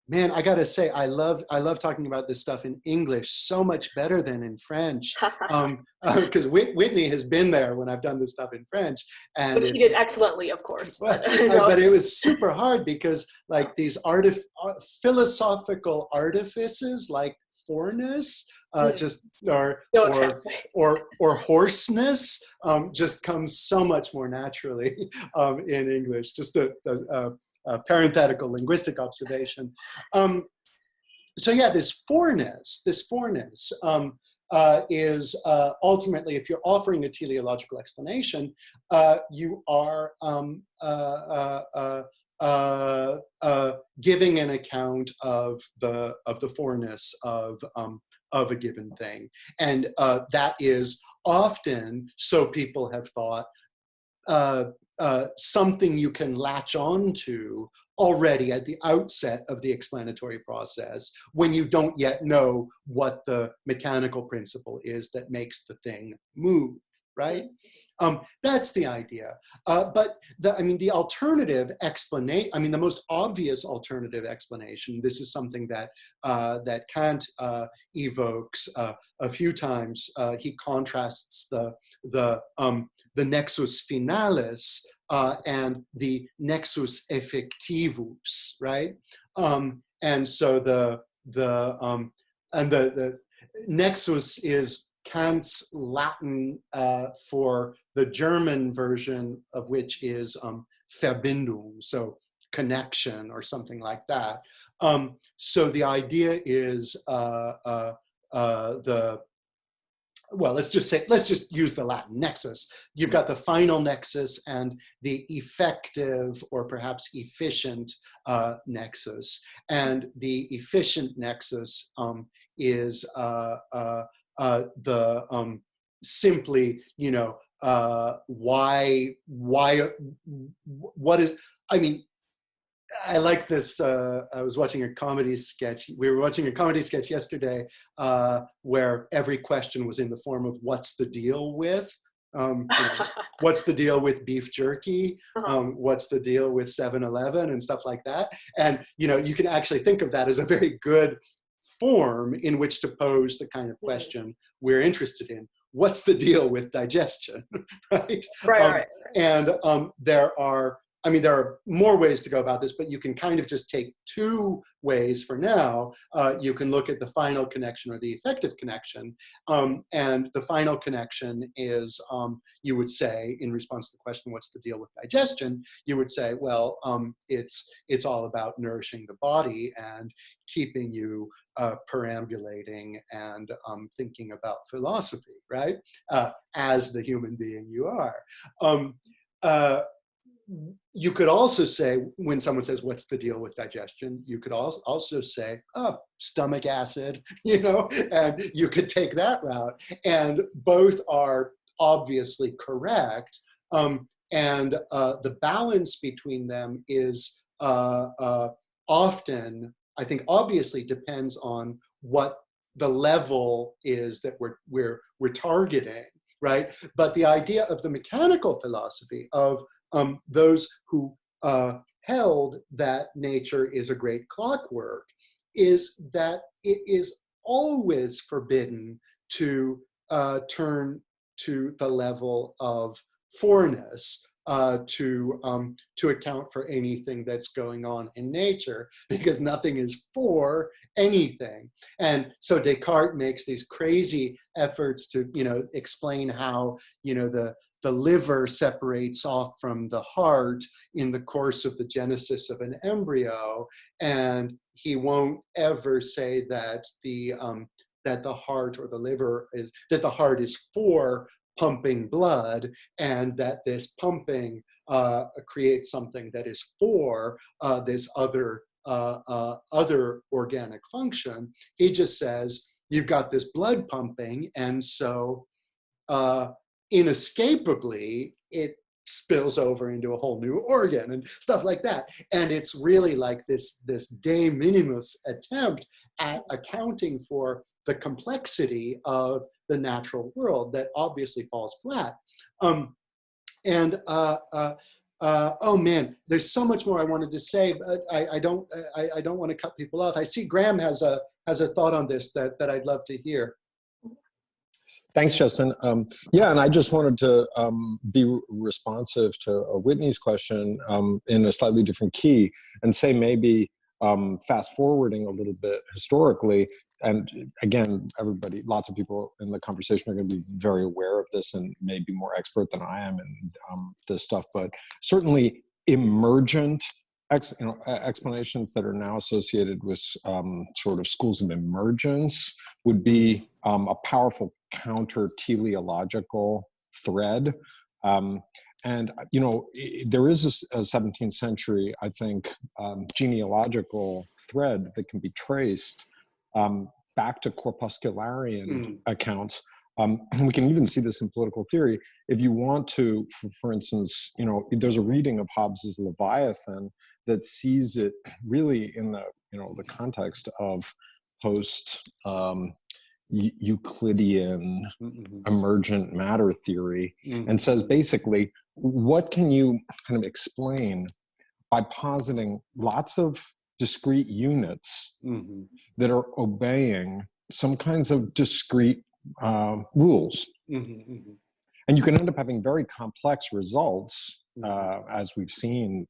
[SPEAKER 1] Man, I gotta say, I love talking about this stuff in English so much better than in French, because Whitney has been there when I've done this stuff in French, and
[SPEAKER 2] which he did excellently, of course.
[SPEAKER 1] But it was super hard because like these philosophical artifices like forness or hoarseness just comes so much more naturally in English. Just a parenthetical linguistic observation. So yeah, this forness is ultimately, if you're offering a teleological explanation, you are giving an account of the forness of a given thing, and that is often, so people have thought, something you can latch on to already at the outset of the explanatory process when you don't yet know what the mechanical principle is that makes the thing move, right? That's the idea. But the alternative explanation, the most obvious alternative explanation, this is something that Kant evokes a few times. He contrasts the nexus finalis and the nexus effectivus, right? And so the nexus is Kant's Latin for the German version of which is Verbindung, so connection or something like that. So the idea is let's just use the Latin nexus. You've got the final nexus and the effective or perhaps efficient nexus. And the efficient nexus is simply, what is, I like this. I was watching a comedy sketch. We were watching a comedy sketch yesterday where every question was in the form of "What's the deal with?" What's the deal with beef jerky? What's the deal with 7-Eleven and stuff like that? And you can actually think of that as a very good form in which to pose the kind of question we're interested in. What's the deal with digestion, right?
[SPEAKER 2] Right.
[SPEAKER 1] And there are more ways to go about this, but you can kind of just take two ways for now. You can look at the final connection or the effective connection. And the final connection is, you would say, in response to the question, what's the deal with digestion? You would say, well, it's all about nourishing the body and keeping you perambulating and thinking about philosophy, right? As the human being you are. You could also say, when someone says, what's the deal with digestion? You could also say, oh, stomach acid, and you could take that route. And both are obviously correct. And the balance between them is often, I think, obviously depends on what the level is that we're targeting, right? But the idea of the mechanical philosophy of those who held that nature is a great clockwork is that it is always forbidden to turn to the level of forness to account for anything that's going on in nature, because nothing is for anything. And so Descartes makes these crazy efforts to explain how the liver separates off from the heart in the course of the genesis of an embryo, and he won't ever say that the heart or the liver that the heart is for pumping blood, and that this pumping creates something that is for this other organic function. He just says you've got this blood pumping, and so inescapably it spills over into a whole new organ and stuff like that. And it's really like this de minimis attempt at accounting for the complexity of the natural world that obviously falls flat. Oh man, there's so much more I wanted to say, but I don't want to cut people off. I see Graham has a thought on this that I'd love to hear.
[SPEAKER 3] Thanks, Justin. Yeah, and I just wanted to be responsive to Whitney's question in a slightly different key and say maybe fast forwarding a little bit historically, and again, everybody, lots of people in the conversation are going to be very aware of this and maybe more expert than I am in this stuff, but certainly emergent explanations that are now associated with sort of schools of emergence would be a powerful counter-teleological thread. And, there is a 17th century, I think, genealogical thread that can be traced back to corpuscularian accounts. We can even see this in political theory. If you want to, for instance, there's a reading of Hobbes's Leviathan that sees it really in the context of post Euclidean emergent matter theory, and says basically, what can you kind of explain by positing lots of discrete units that are obeying some kinds of discrete rules? And you can end up having very complex results, as we've seen,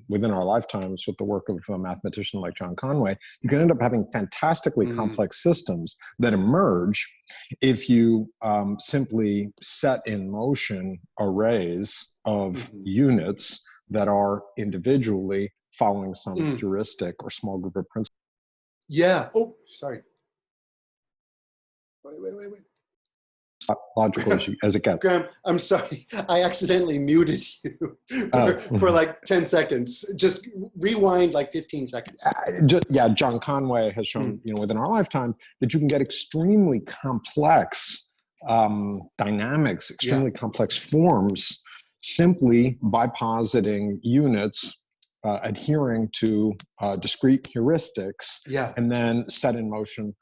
[SPEAKER 3] within our lifetimes with the work of a mathematician like John Conway. You can end up having fantastically complex systems that emerge if you simply set in motion arrays of units that are individually following some heuristic or small group of principles.
[SPEAKER 1] Yeah. Oh, sorry. Wait.
[SPEAKER 3] Logical issue as it gets.
[SPEAKER 1] Graham, I'm sorry. I accidentally muted you for like 10 seconds. Just rewind like 15 seconds.
[SPEAKER 3] John Conway has shown, within our lifetime that you can get extremely complex dynamics, extremely complex forms simply by positing units adhering to discrete heuristics,
[SPEAKER 1] Yeah.
[SPEAKER 3] and then set in motion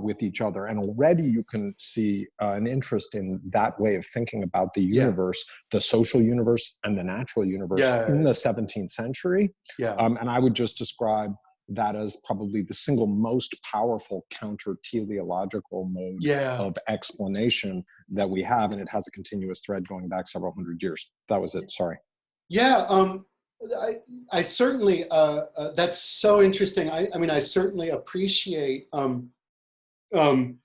[SPEAKER 3] with each other. And already you can see an interest in that way of thinking about the universe, the social universe and the natural universe in the 17th century. And I would just describe that as probably the single most powerful counter-teleological mode of explanation that we have. And it has a continuous thread going back several hundred years. That was it, sorry.
[SPEAKER 1] Yeah, I certainly, that's so interesting. I mean, I certainly appreciate the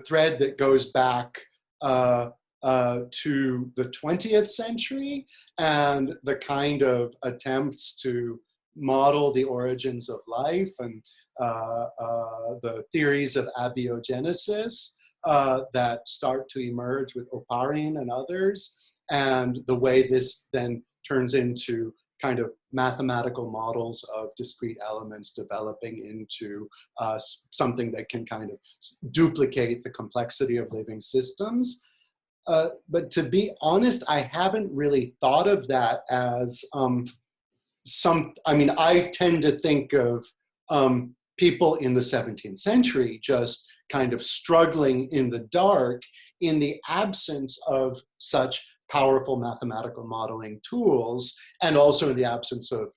[SPEAKER 1] thread that goes back to the 20th century and the kind of attempts to model the origins of life and the theories of abiogenesis that start to emerge with Oparin and others, and the way this then turns into kind of mathematical models of discrete elements developing into something that can kind of duplicate the complexity of living systems. But to be honest, I haven't really thought of that as I mean, I tend to think of people in the 17th century just kind of struggling in the dark in the absence of such powerful mathematical modeling tools, and also in the absence of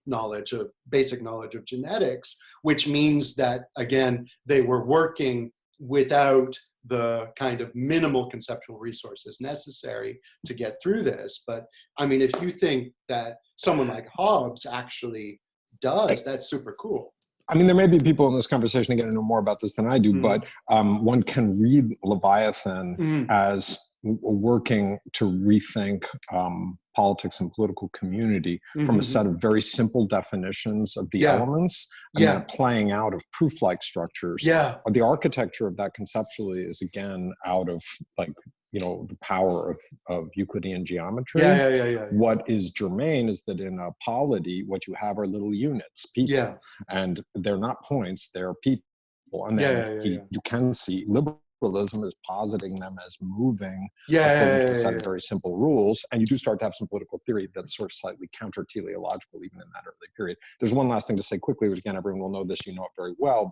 [SPEAKER 1] basic knowledge of genetics, which means that, again, they were working without the kind of minimal conceptual resources necessary to get through this. But I mean, if you think that someone like Hobbes actually does, that's super cool.
[SPEAKER 3] I mean, there may be people in this conversation who get to know more about this than I do, but one can read Leviathan as working to rethink politics and political community from a set of very simple definitions of the elements and then a playing out of proof-like structures. The architecture of that conceptually is, again, out of, like, you know, the power of Euclidean geometry. What is germane is that in a polity, what you have are little units, people, and they're not points, they're people. And then you can see liberalism is positing them as moving according to a set of very simple rules. And you do start to have some political theory that's sort of slightly counter-teleological even in that early period. There's one last thing to say quickly, which, again, everyone will know this, you know it very well,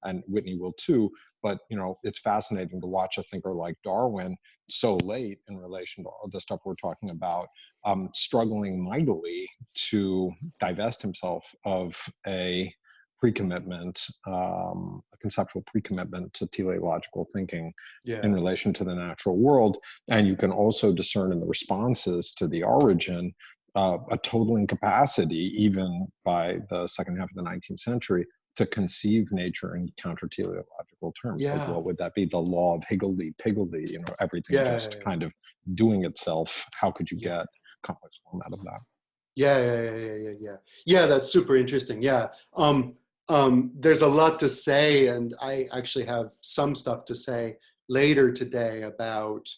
[SPEAKER 3] and Whitney will too, but, you know, it's fascinating to watch a thinker like Darwin so late in relation to all the stuff we're talking about, struggling mightily to divest himself of a pre-commitment, a conceptual pre-commitment to teleological thinking in relation to the natural world. And you can also discern in the responses to the origin a total incapacity, even by the second half of the 19th century, to conceive nature in counter-teleological terms. Like, what would that be? The law of higgledy-piggledy, you know, everything just kind of doing itself. How could you get complex form out of that?
[SPEAKER 1] Yeah, that's super interesting. There's a lot to say, and I actually have some stuff to say later today about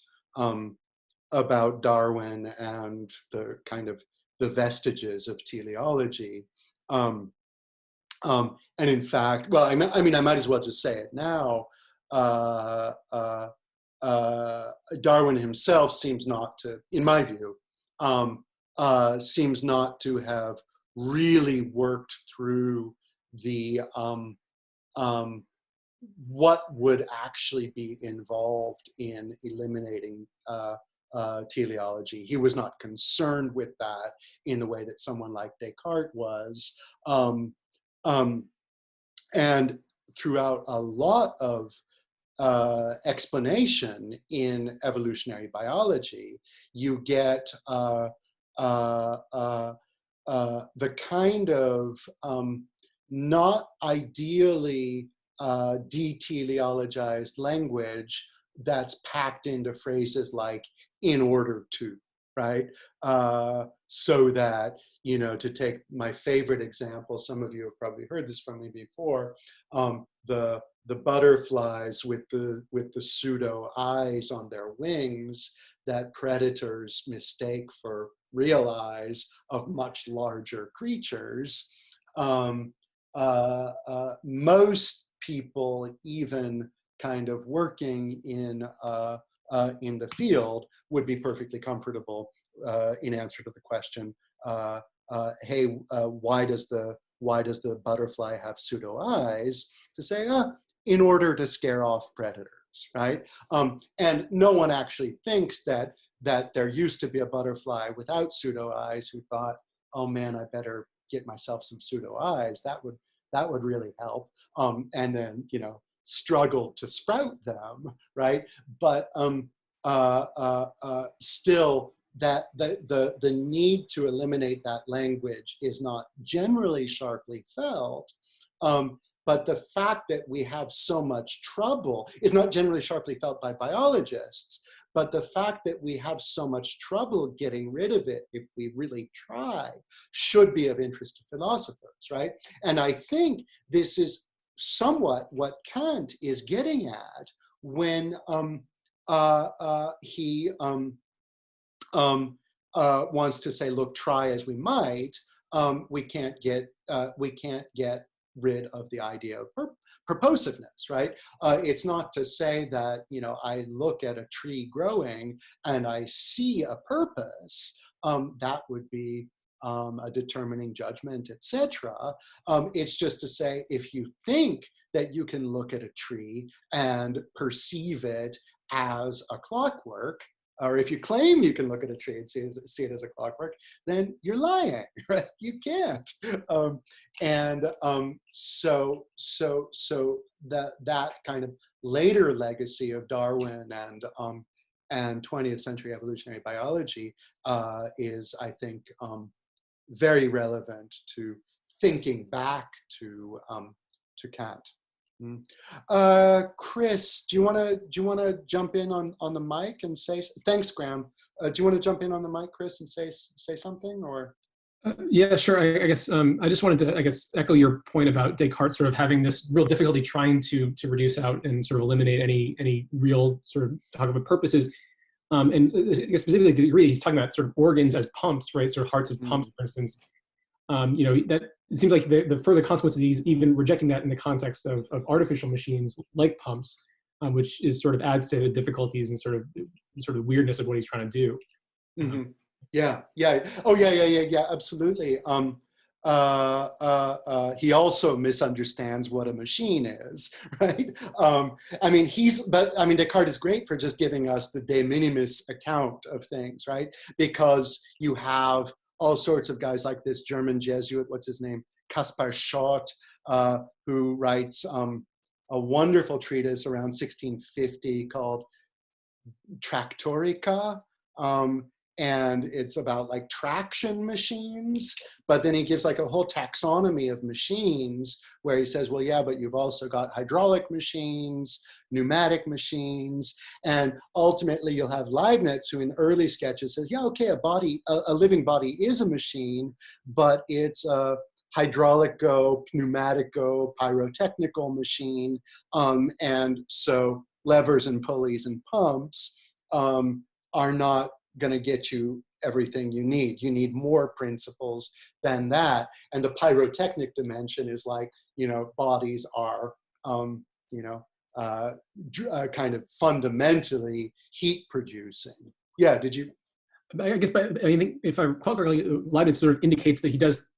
[SPEAKER 1] Darwin and the kind of the vestiges of teleology. And in fact, well, I mean, I might as well just say it now. Darwin himself seems not to, in my view, seems not to have really worked through the what would actually be involved in eliminating teleology. He was not concerned with that in the way that someone like Descartes was. And throughout a lot of explanation in evolutionary biology, you get the kind of not ideally deteleologized language that's packed into phrases like "in order to," right? So that, you know, to take my favorite example, some of you have probably heard this from me before, the butterflies with the pseudo eyes on their wings that predators mistake for real eyes of much larger creatures. Most people, even kind of working in the field, would be perfectly comfortable in answer to the question, hey, why does the butterfly have pseudo eyes? To say, in order to scare off predators, right? And no one actually thinks that there used to be a butterfly without pseudo eyes who thought, oh man, I better get myself some pseudo eyes. That would really help. And then, struggle to sprout them, right? But still, that the need to eliminate that language is not generally sharply felt. But the fact that we have so much trouble is not generally sharply felt by biologists, but the fact that we have so much trouble getting rid of it, if we really try, should be of interest to philosophers, right? And I think this is somewhat what Kant is getting at when he wants to say, look, try as we might, we can't get rid of the idea of purposiveness, right? It's not to say that, I look at a tree growing and I see a purpose, that would be a determining judgment, etc. It's just to say, if you think that you can look at a tree and perceive it as a clockwork, or if you claim you can look at a tree and see it as a clockwork, then you're lying, right? You can't. So that kind of later legacy of Darwin and 20th century evolutionary biology is, I think, very relevant to thinking back to Kant. Chris, do you want to jump in on the mic and say? Thanks, Graham. Do you want to jump in on the mic, Chris, and say something, or?
[SPEAKER 4] Yeah, sure. I guess I just wanted to, echo your point about Descartes sort of having this real difficulty trying to reduce out and sort of eliminate any real sort of talk about purposes. And specifically to the degree he's talking about sort of organs as pumps, right? Sort of hearts as pumps, for instance. That it seems like the further consequences, he's even rejecting that in the context of artificial machines like pumps, which is sort of adds to the difficulties and sort of weirdness of what he's trying to do.
[SPEAKER 1] Mm-hmm. Yeah. Oh, yeah, absolutely. He also misunderstands what a machine is, right? Descartes is great for just giving us the de minimis account of things, right? Because you have all sorts of guys like this German Jesuit, what's his name, Kaspar Schott, who writes a wonderful treatise around 1650 called Tractorica, and it's about like traction machines, but then he gives like a whole taxonomy of machines where he says, well, yeah, but you've also got hydraulic machines, pneumatic machines, and ultimately you'll have Leibniz, who in early sketches says, yeah, okay, a living body is a machine, but it's a hydraulic go, pneumatic go, pyrotechnical machine, and so levers and pulleys and pumps are not going to get you everything you need. You need more principles than that. And the pyrotechnic dimension is like, bodies are, kind of fundamentally heat producing. Yeah, did you?
[SPEAKER 4] I guess, if I recall correctly, Leibniz sort of indicates that he does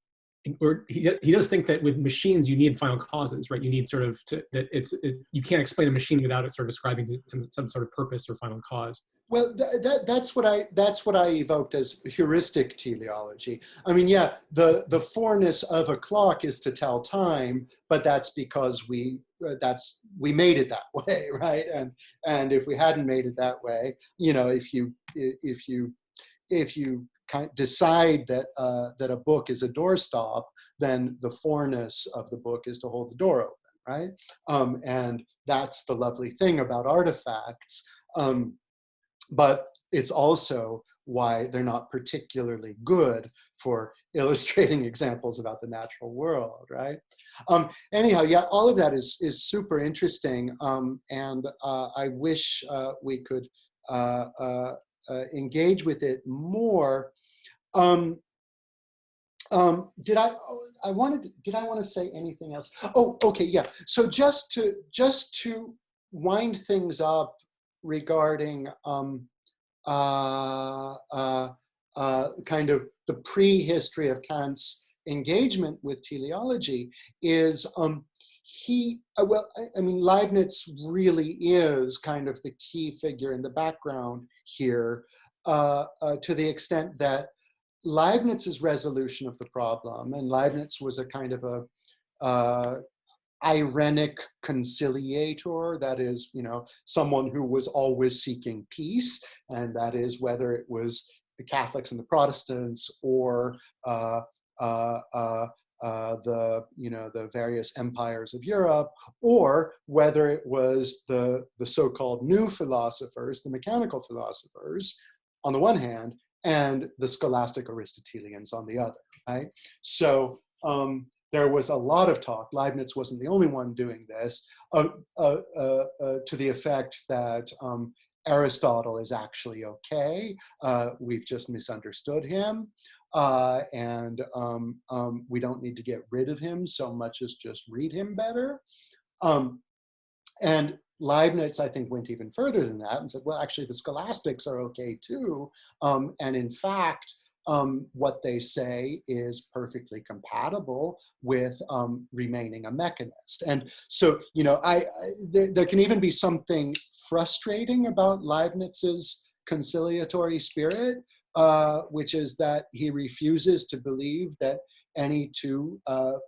[SPEAKER 4] think that with machines you need final causes, right? You need sort of you can't explain a machine without it sort of ascribing to some sort of purpose or final cause.
[SPEAKER 1] Well, that's what I evoked as heuristic teleology. I mean, yeah, the forness of a clock is to tell time, but that's because we made it that way, right? And if we hadn't made it that way, if you decide that a book is a doorstop, then the forness of the book is to hold the door open, right? And that's the lovely thing about artifacts. But it's also why they're not particularly good for illustrating examples about the natural world, right? Anyhow, yeah, all of that is super interesting, and I wish we could engage with it more. Did I want to say anything else? Oh, okay, yeah. So just to wind things up regarding kind of the prehistory of Kant's engagement with teleology is I mean, Leibniz really is kind of the key figure in the background here, to the extent that Leibniz's resolution of the problem, and Leibniz was a kind of a irenic conciliator, that is, someone who was always seeking peace, and that is whether it was the Catholics and the Protestants, or the various empires of Europe, or whether it was the so-called new philosophers, the mechanical philosophers, on the one hand, and the scholastic Aristotelians on the other, right? So there was a lot of talk. Leibniz wasn't the only one doing this, to the effect that Aristotle is actually okay. We've just misunderstood him. And we don't need to get rid of him so much as just read him better. And Leibniz, I think, went even further than that and said, well, actually, the scholastics are okay too. And in fact, what they say is perfectly compatible with remaining a mechanist. And so, there can even be something frustrating about Leibniz's conciliatory spirit, which is that he refuses to believe that any two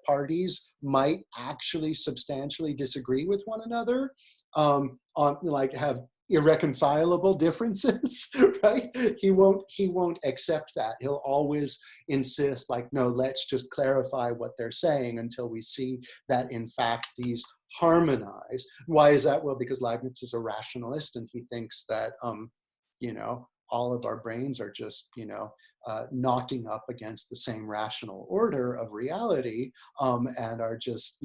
[SPEAKER 1] parties might actually substantially disagree with one another, have irreconcilable differences, right? He won't accept that. He'll always insist, no, let's just clarify what they're saying until we see that in fact these harmonize. Why is that? Well, because Leibniz is a rationalist, and he thinks that all of our brains are just, knocking up against the same rational order of reality, and are just,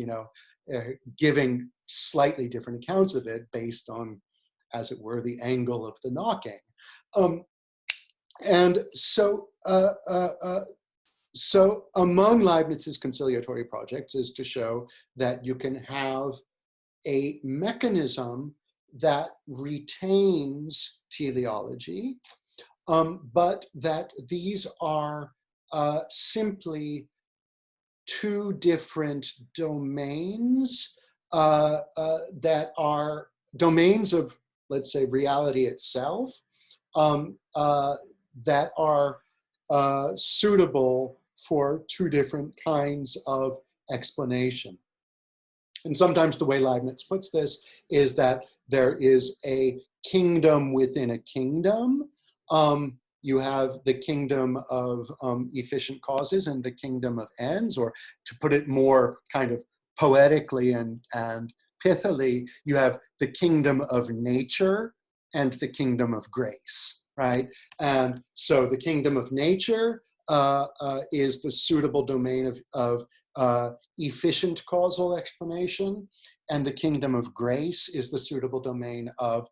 [SPEAKER 1] giving slightly different accounts of it based on, as it were, the angle of the knocking. And so, so among Leibniz's conciliatory projects is to show that you can have a mechanism that retains teleology, but that these are simply two different domains that are domains of, let's say, reality itself, that are suitable for two different kinds of explanation. And sometimes the way Leibniz puts this is that there is a kingdom within a kingdom. You have the kingdom of efficient causes and the kingdom of ends, or to put it more kind of poetically and pithily, you have the kingdom of nature and the kingdom of grace, right? And so the kingdom of nature is the suitable domain of efficient causal explanation, and the kingdom of grace is the suitable domain of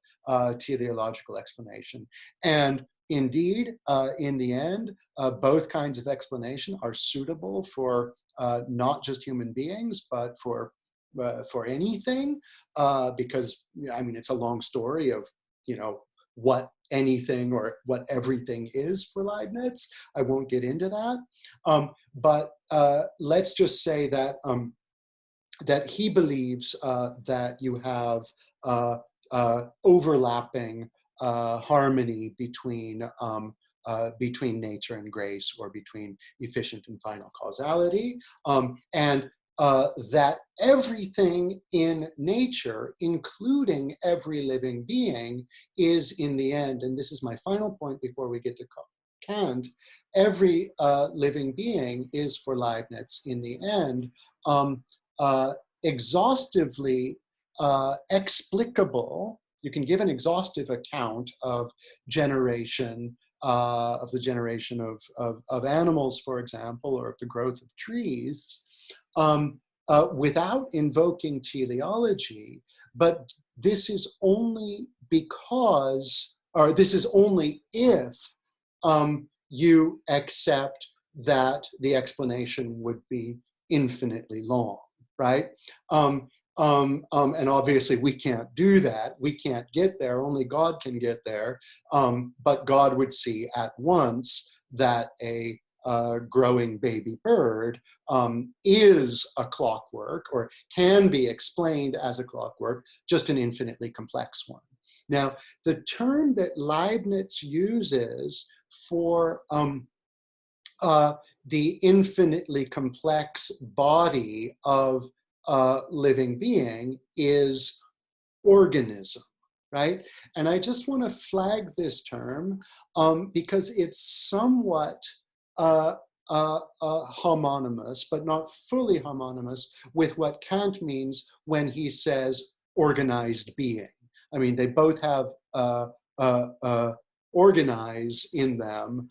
[SPEAKER 1] teleological explanation. And indeed, in the end, both kinds of explanation are suitable for not just human beings, but for anything, because, I mean, it's a long story of, what anything or what everything is for Leibniz. I won't get into that. But let's just say that, that he believes that you have overlapping harmony between nature and grace, or between efficient and final causality, and that everything in nature, including every living being, is in the end, and this is my final point before we get to Kant, every living being is, for Leibniz, in the end, exhaustively explicable. You can give an exhaustive account of generation, of the generation of animals, for example, or of the growth of trees, without invoking teleology. But this is only because, or this is only if you accept that the explanation would be infinitely long, right? And obviously we can't do that. We can't get there. Only God can get there. But God would see at once that a growing baby bird is a clockwork, or can be explained as a clockwork, just an infinitely complex one. Now, the term that Leibniz uses for the infinitely complex body of a living being is organism, right? And I just want to flag this term because it's somewhat homonymous, but not fully homonymous with what Kant means when he says organized being. I mean, they both have organize in them.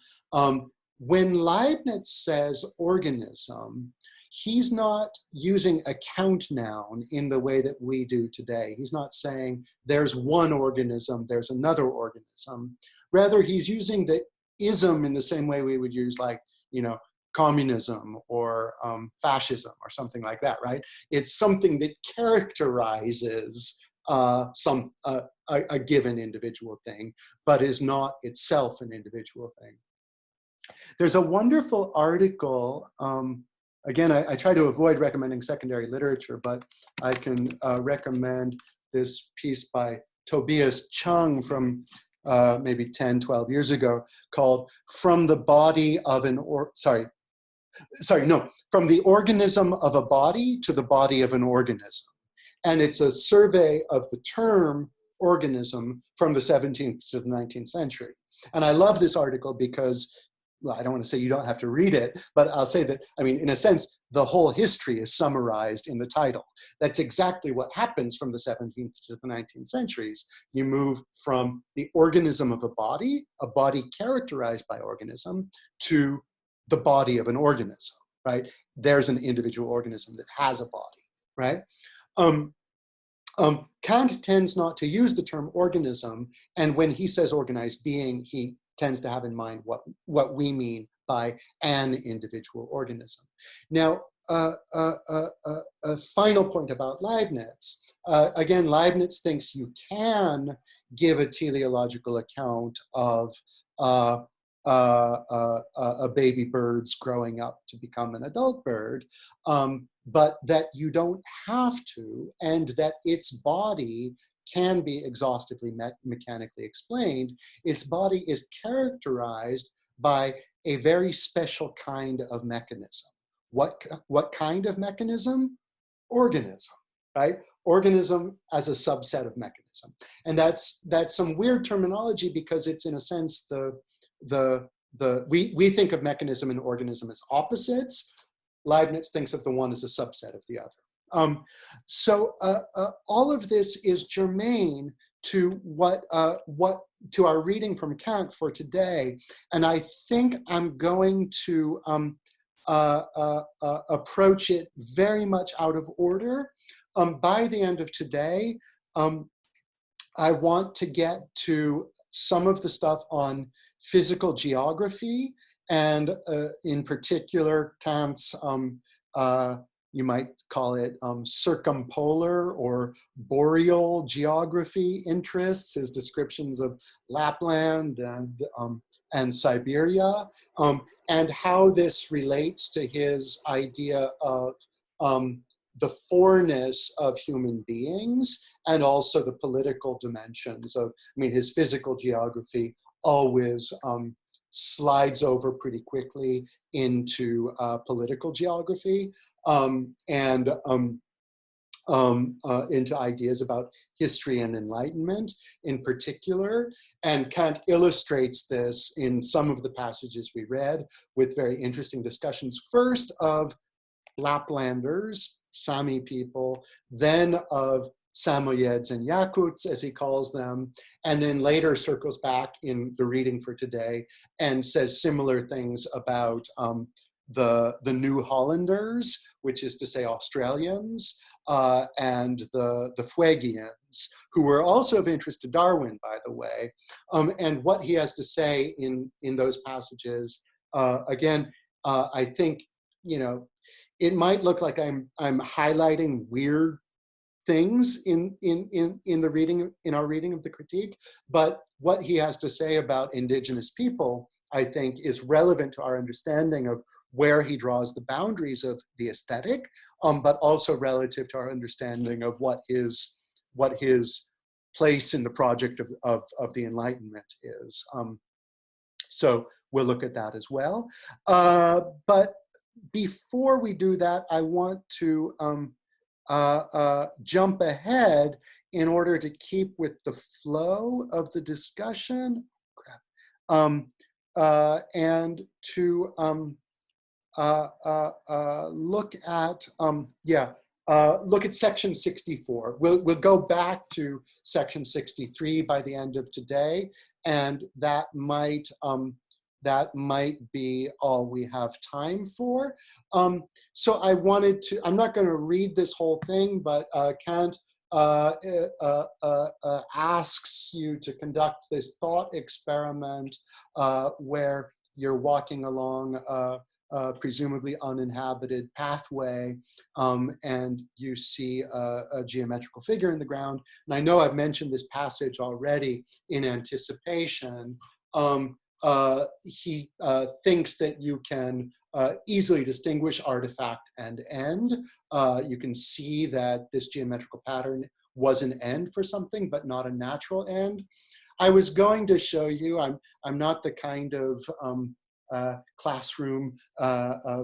[SPEAKER 1] When Leibniz says organism, he's not using a count noun in the way that we do today. He's not saying there's one organism, there's another organism. Rather, he's using the ism in the same way we would use, like, you know, communism or fascism or something like that, right? It's something that characterizes a given individual thing, but is not itself an individual thing. There's a wonderful article, again, I try to avoid recommending secondary literature, but I can recommend this piece by Tobias Chung from maybe 10, 12 years ago, called From the Body of an, From the Organism of a Body to the Body of an Organism. And it's a survey of the term organism from the 17th to the 19th century. And I love this article because, well, I don't want to say you don't have to read it, but I'll say that, I mean, in a sense, the whole history is summarized in the title. That's exactly what happens from the 17th to the 19th centuries. You move from the organism of a body characterized by organism, to the body of an organism, right? There's an individual organism that has a body, right? Kant tends not to use the term organism, and when he says organized being, he tends to have in mind what we mean by an individual organism. Now, a final point about Leibniz. Again, Leibniz thinks you can give a teleological account of a baby bird's growing up to become an adult bird, but that you don't have to, and that its body can be exhaustively mechanically explained. Its body is characterized by a very special kind of mechanism. What kind of mechanism? Organism, right? Organism as a subset of mechanism. And that's some weird terminology, because it's, in a sense, we think of mechanism and organism as opposites. Leibniz thinks of the one as a subset of the other. So all of this is germane to to our reading from Kant for today, and I think I'm going to approach it very much out of order. By the end of today, I want to get to some of the stuff on physical geography, and in particular, Kant's, you might call it circumpolar or boreal geography interests, his descriptions of Lapland and Siberia, and how this relates to his idea of the foreness of human beings, and also the political dimensions of, I mean, his physical geography always slides over pretty quickly into political geography, and into ideas about history and enlightenment in particular. And Kant illustrates this in some of the passages we read with very interesting discussions, first of Laplanders, Sami people, then of Samoyeds and Yakuts, as he calls them, and then later circles back in the reading for today and says similar things about the New Hollanders, which is to say Australians, and the Fuegians, who were also of interest to Darwin, by the way. And what he has to say in those passages, again, I think, you know, it might look like I'm highlighting weird things in the reading, in our reading of the critique, but what he has to say about indigenous people I think, is relevant to our understanding of where he draws the boundaries of the aesthetic, but also relative to our understanding of what his place in the project of the Enlightenment is. So we'll look at that as well. But before we do that, I want to jump ahead in order to keep with the flow of the discussion. And to look at, look at section 64. We'll go back to section 63 by the end of today, and that might be all we have time for. So I wanted to, I'm not going to read this whole thing, but Kant asks you to conduct this thought experiment where you're walking along presumably uninhabited pathway, and you see a geometrical figure in the ground. And I know I've mentioned this passage already in anticipation. He thinks that you can easily distinguish artifact and end. You can see that this geometrical pattern was an end for something, but not a natural end. I was going to show you, I'm not the kind of classroom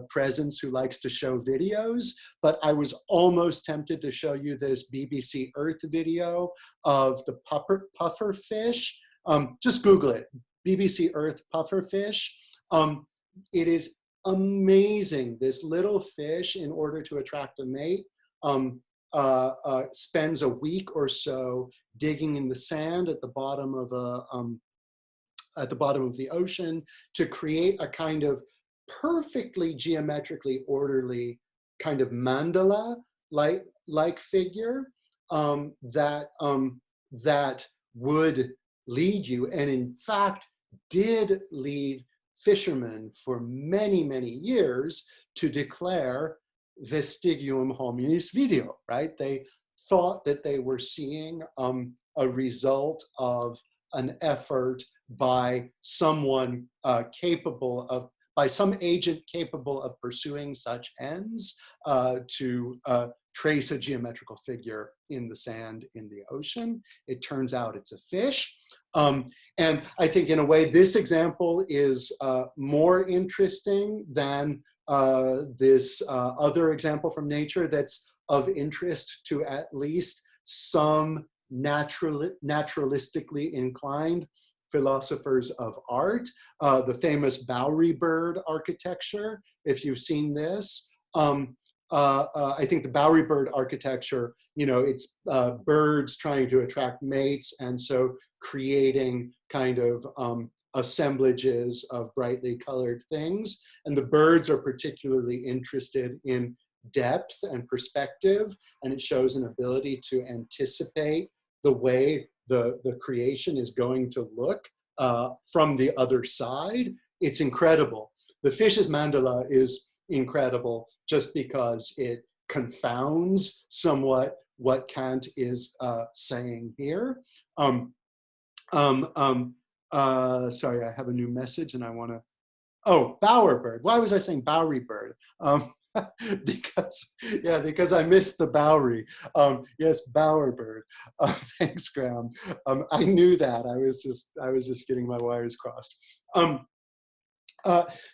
[SPEAKER 1] presence who likes to show videos, but I was almost tempted to show you this BBC Earth video of the puffer fish. Just Google it, BBC Earth puffer fish. It is amazing. This little fish, in order to attract a mate, spends a week or so digging in the sand at the bottom of the ocean to create a kind of perfectly geometrically orderly kind of mandala like figure that would lead you, and in fact did lead fishermen for many, many years to declare vestigium hominis video, right? They thought that they were seeing a result of an effort by someone by some agent capable of pursuing such ends to trace a geometrical figure in the sand in the ocean. It turns out it's a fish. And I think in a way, this example is more interesting than this other example from nature that's of interest to at least some naturalistically inclined philosophers of art. The famous Bowery bird architecture, if you've seen this. I think the Bowery bird architecture, it's birds trying to attract mates, and so creating kind of assemblages of brightly colored things. And the birds are particularly interested in depth and perspective, and it shows an ability to anticipate the way the creation is going to look from the other side. It's incredible. The fish's mandala is incredible just because it confounds somewhat what Kant is saying here. Sorry, I have a new message and I want to, bowerbird. Why was I saying Bowery bird? Because I missed the Bowery. Yes, bowerbird. Thanks, Graham. I knew that. I was just getting my wires crossed.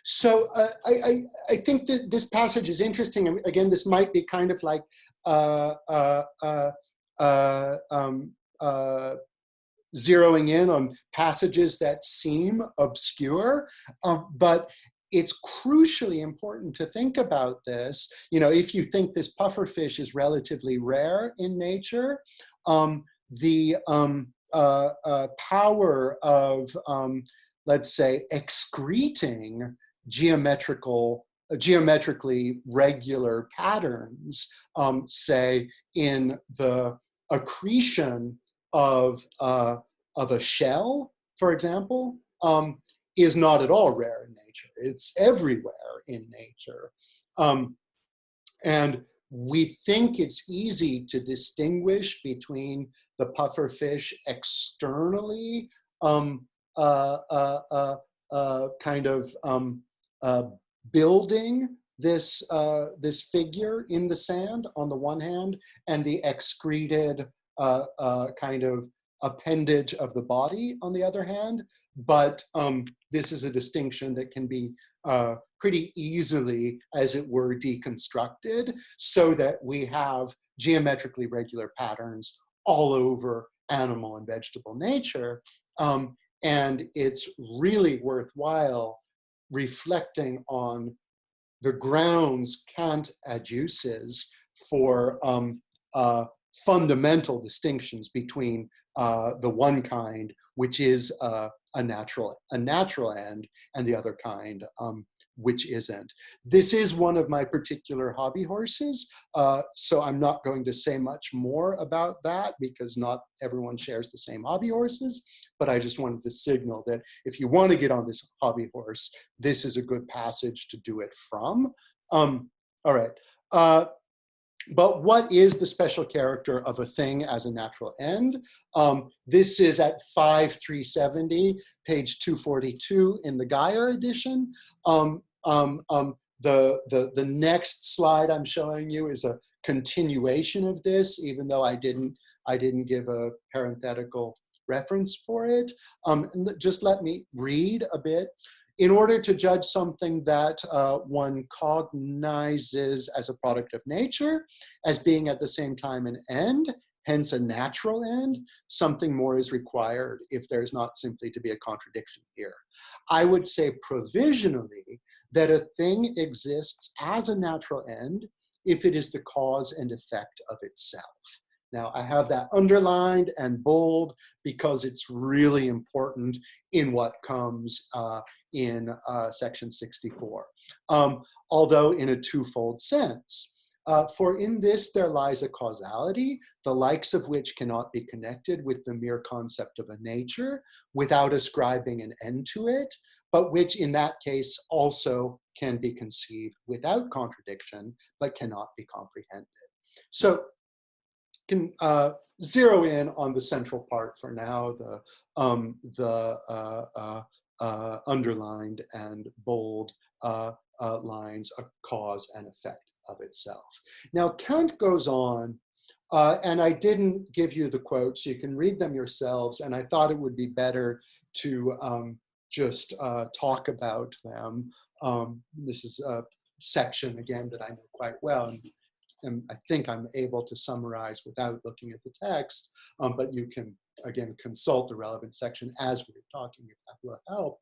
[SPEAKER 1] So I think that this passage is interesting. And again, this might be kind of like zeroing in on passages that seem obscure, but it's crucially important to think about this. If you think this pufferfish is relatively rare in nature, the power of, let's say, excreting geometrically regular patterns, say in the accretion of a shell, for example, is not at all rare in nature. It's everywhere in nature. And we think it's easy to distinguish between the pufferfish externally kind of building this this figure in the sand on the one hand, and the excreted kind of appendage of the body on the other hand. But this is a distinction that can be pretty easily, as it were, deconstructed, so that we have geometrically regular patterns all over animal and vegetable nature. And it's really worthwhile reflecting on the grounds Kant adduces for fundamental distinctions between the one kind, which is a natural end, and the other kind, which isn't. This is one of my particular hobby horses, so I'm not going to say much more about that because not everyone shares the same hobby horses, but I just wanted to signal that if you want to get on this hobby horse, this is a good passage to do it from. All right. But what is the special character of a thing as a natural end? This is at 5370, page 242 in the Gaia edition. The next slide I'm showing you is a continuation of this, even though I didn't give a parenthetical reference for it. Just let me read a bit. In order to judge something that one cognizes as a product of nature, as being at the same time an end, hence a natural end, something more is required if there's not simply to be a contradiction here. I would say provisionally that a thing exists as a natural end if it is the cause and effect of itself. Now, I have that underlined and bold because it's really important in what comes in section 64, although in a twofold sense. For in this there lies a causality, the likes of which cannot be connected with the mere concept of a nature without ascribing an end to it, but which in that case also can be conceived without contradiction, but cannot be comprehended. So, can zero in on the central part for now, the underlined and bold lines, a cause and effect of itself. Now, Kant goes on, and I didn't give you the quotes, you can read them yourselves, and I thought it would be better to just talk about them. This is a section, again, that I know quite well, and I think I'm able to summarize without looking at the text, but you can, again, consult the relevant section as we're talking, if that will help.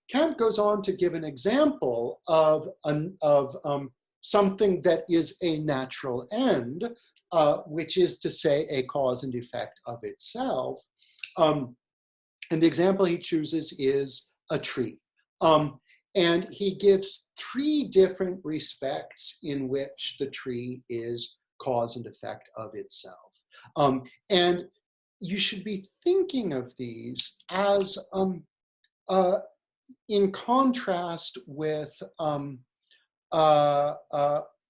[SPEAKER 1] Kant goes on to give an example of something that is a natural end, which is to say a cause and effect of itself. And the example he chooses is a tree. And he gives three different respects in which the tree is cause and effect of itself. And you should be thinking of these as in contrast with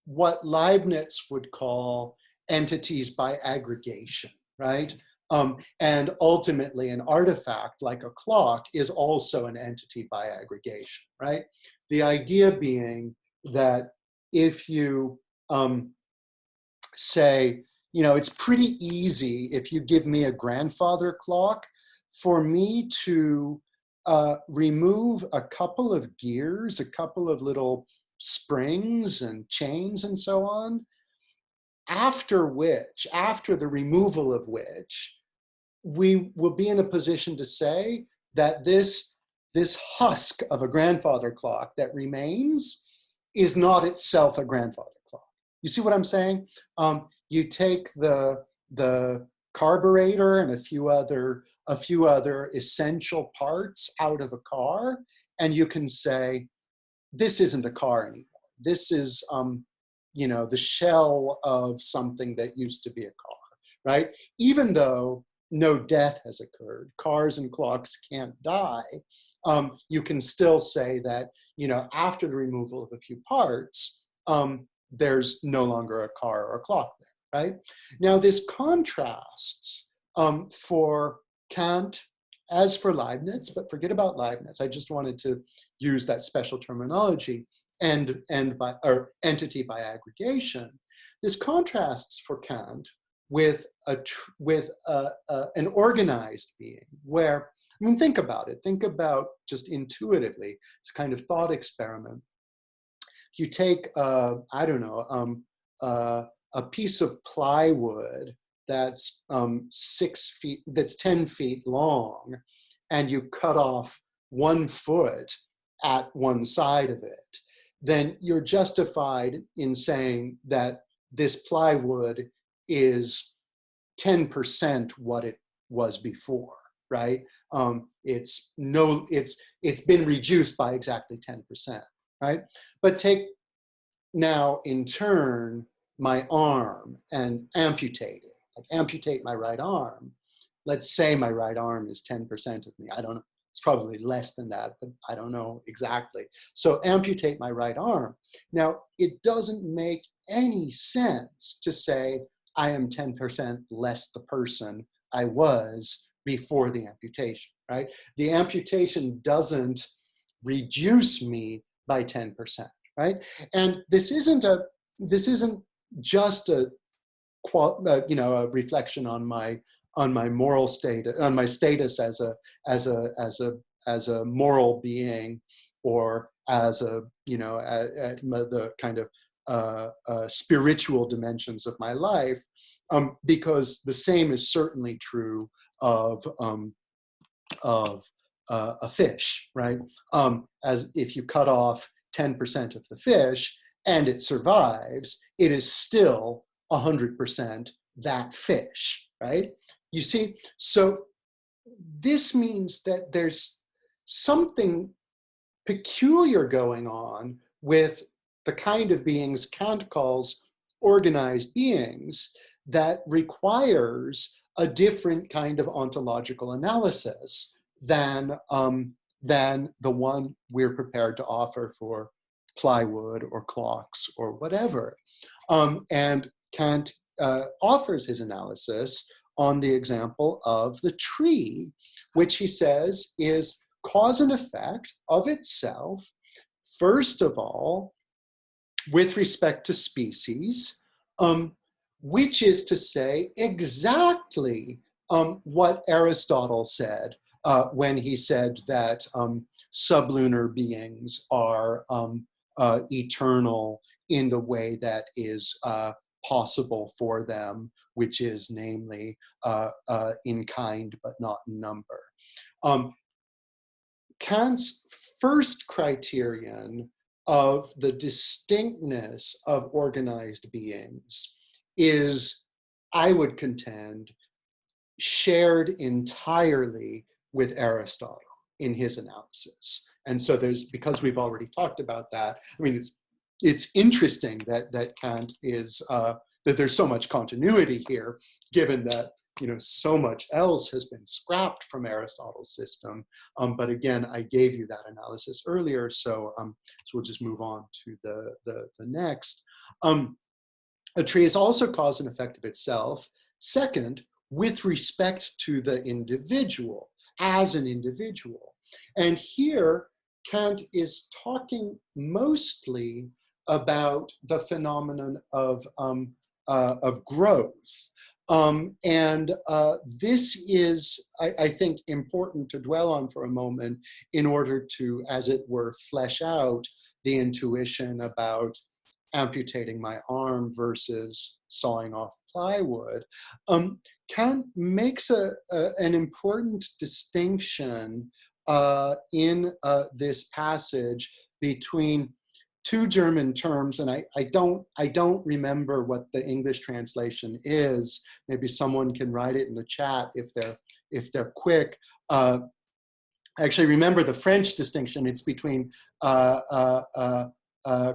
[SPEAKER 1] what Leibniz would call entities by aggregation, right? And ultimately an artifact like a clock is also an entity by aggregation, right? The idea being that if you say, you know, it's pretty easy if you give me a grandfather clock for me to remove a couple of gears, a couple of little springs and chains and so on, after the removal of which, we will be in a position to say that this husk of a grandfather clock that remains is not itself a grandfather clock. You see what I'm saying? You take the carburetor and a few other essential parts out of a car, and you can say, this isn't a car anymore. This is, you know, the shell of something that used to be a car, right? Even though no death has occurred, cars and clocks can't die, you can still say that, you know, after the removal of a few parts, there's no longer a car or a clock there, right? Now this contrasts for Kant as for Leibniz, but forget about Leibniz. I just wanted to use that special terminology, or entity by aggregation. This contrasts for Kant with an organized being, where, I mean, think about it. Think about just intuitively. It's a kind of thought experiment. You take, I don't know, a piece of plywood that's 6 feet, that's 10 feet long, and you cut off 1 foot at one side of it, then you're justified in saying that this plywood is 10% what it was before, right? It's been reduced by exactly 10%, right? But take now in turn my arm and amputate it, like amputate my right arm. Let's say my right arm is 10% of me. I don't know. It's probably less than that, but I don't know exactly. So amputate my right arm. Now, it doesn't make any sense to say I am 10% less the person I was before the amputation, right? The amputation doesn't reduce me by 10%, right? And this isn't just a reflection on my moral status, on my status as a moral being, or as the kind of spiritual dimensions of my life, because the same is certainly true of a fish, right? As if you cut off 10% of the fish and it survives, it is still 100% that fish, right? You see, so this means that there's something peculiar going on with the kind of beings Kant calls organized beings that requires a different kind of ontological analysis than the one we're prepared to offer for plywood or clocks or whatever. And Kant offers his analysis on the example of the tree, which he says is cause and effect of itself, first of all, with respect to species, which is to say exactly what Aristotle said when he said that sublunar beings are eternal in the way that is possible for them, which is namely in kind but not in number. Kant's first criterion of the distinctness of organized beings is, I would contend, shared entirely with Aristotle in his analysis. And so because we've already talked about that, I mean, it's interesting that Kant is, that there's so much continuity here, given that, so much else has been scrapped from Aristotle's system. But again, I gave you that analysis earlier, so we'll just move on to the next. A tree is also cause and effect of itself. Second, with respect to the individual, as an individual. And here, Kant is talking mostly about the phenomenon of growth. This is, I think, important to dwell on for a moment in order to, as it were, flesh out the intuition about amputating my arm versus sawing off plywood. Kant makes an important distinction in this passage between two German terms, and I don't remember what the English translation is. Maybe someone can write it in the chat if they're quick. I actually remember the French distinction. It's between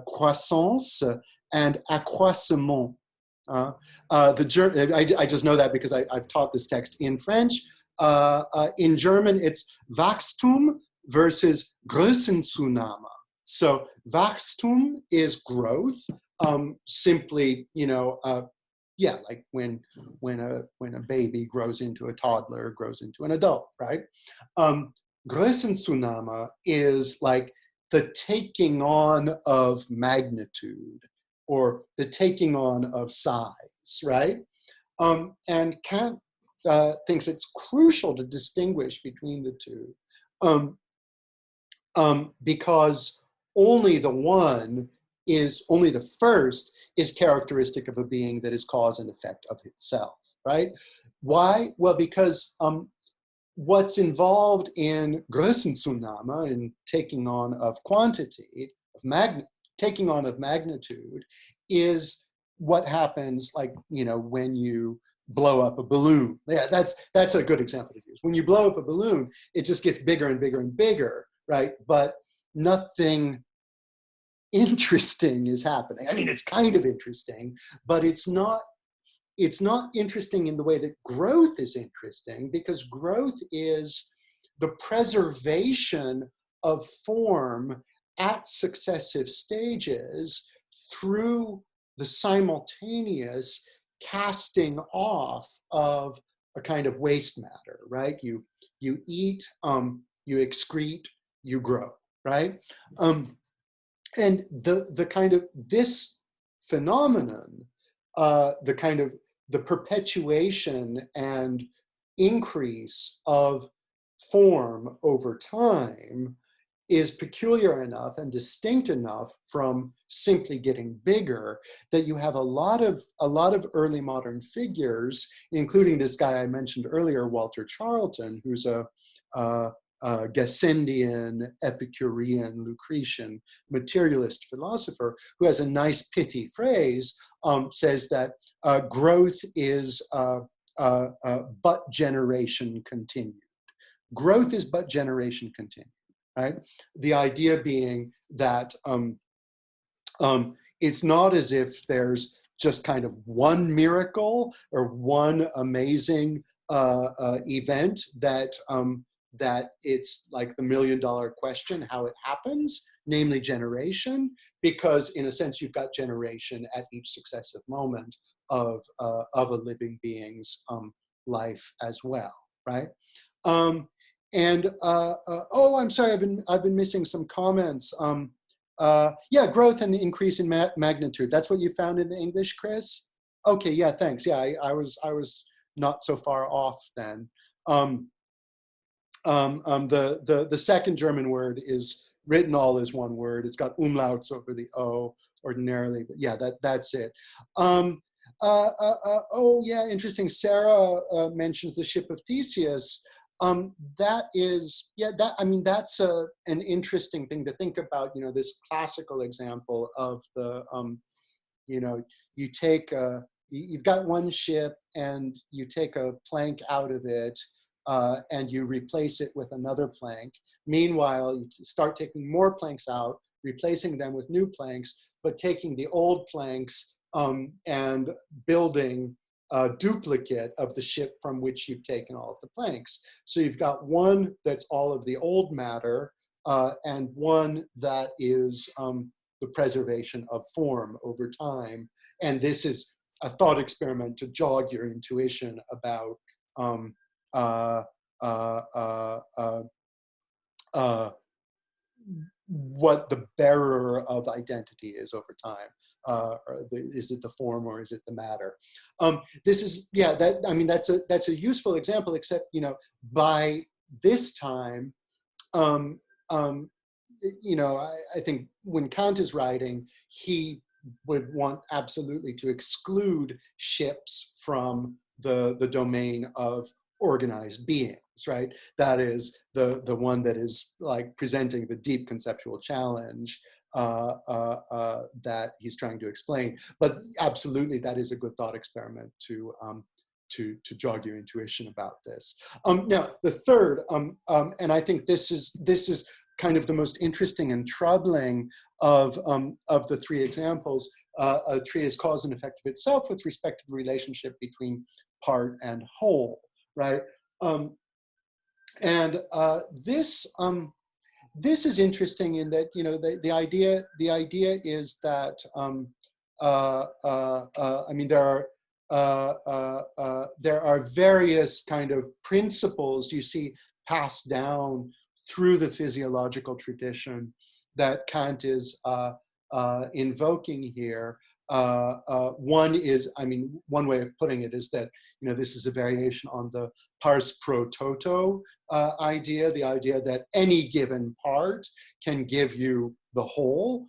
[SPEAKER 1] croissance and accroissement. I just know that because I've taught this text in French. In German, it's Wachstum versus Größenzunahme. So Wachstum is growth, simply, yeah, like when a baby grows into a toddler, grows into an adult, right? Größenzunahme is like the taking on of magnitude or the taking on of size, right? And Kant thinks it's crucial to distinguish between the two because only the first is characteristic of a being that is cause and effect of itself, right? Why? Well, because what's involved in Größenzunahme, in taking on of quantity, taking on of magnitude, is what happens, like, when you blow up a balloon. Yeah, that's a good example to use. When you blow up a balloon, it just gets bigger and bigger and bigger, right? But nothing interesting is happening. I mean, it's kind of interesting, but it's not interesting in the way that growth is interesting, because growth is the preservation of form at successive stages through the simultaneous casting off of a kind of waste matter, right? You eat, you excrete, you grow, right? And the kind of this phenomenon, the perpetuation and increase of form over time is peculiar enough and distinct enough from simply getting bigger that you have a lot of early modern figures, including this guy I mentioned earlier, Walter Charlton, who's a Gassendian, Epicurean, Lucretian, materialist philosopher, who has a nice pithy phrase, says that growth is but generation continued. Growth is but generation continued, right? The idea being that it's not as if there's just kind of one miracle or one amazing event that it's like the $1 million question how it happens, namely generation, because in a sense you've got generation at each successive moment of a living being's life as well, right? Oh, I'm sorry, I've been missing some comments. Yeah, growth and increase in magnitude. That's what you found in the English, Chris? Okay, yeah, thanks. Yeah, I was not so far off then. The second German word is written all as one word. It's got umlauts over the O ordinarily, but yeah, that's it. Oh yeah, interesting. Sarah mentions the ship of Theseus. That is, yeah, that's an interesting thing to think about. This classical example of the, you take you've got one ship and you take a plank out of it. And you replace it with another plank. Meanwhile, you start taking more planks out, replacing them with new planks, but taking the old planks and building a duplicate of the ship from which you've taken all of the planks. So you've got one that's all of the old matter and one that is the preservation of form over time. And this is a thought experiment to jog your intuition about what the bearer of identity is over time. Is it the form or is it the matter? This is, yeah, that's a useful example, except, by this time, I think when Kant is writing, he would want absolutely to exclude ships from the domain of organized beings, right? That is the one that is like presenting the deep conceptual challenge that he's trying to explain. But absolutely, that is a good thought experiment to jog your intuition about this. Now, the third, and I think this is kind of the most interesting and troubling of the three examples. A tree is cause and effect of itself with respect to the relationship between part and whole, right? This is interesting in that, the idea is that I mean, there there are various kind of principles you see passed down through the physiological tradition that Kant is invoking here. One is, I mean, one way of putting it is that, you know, this is a variation on the pars pro toto idea, the idea that any given part can give you the whole,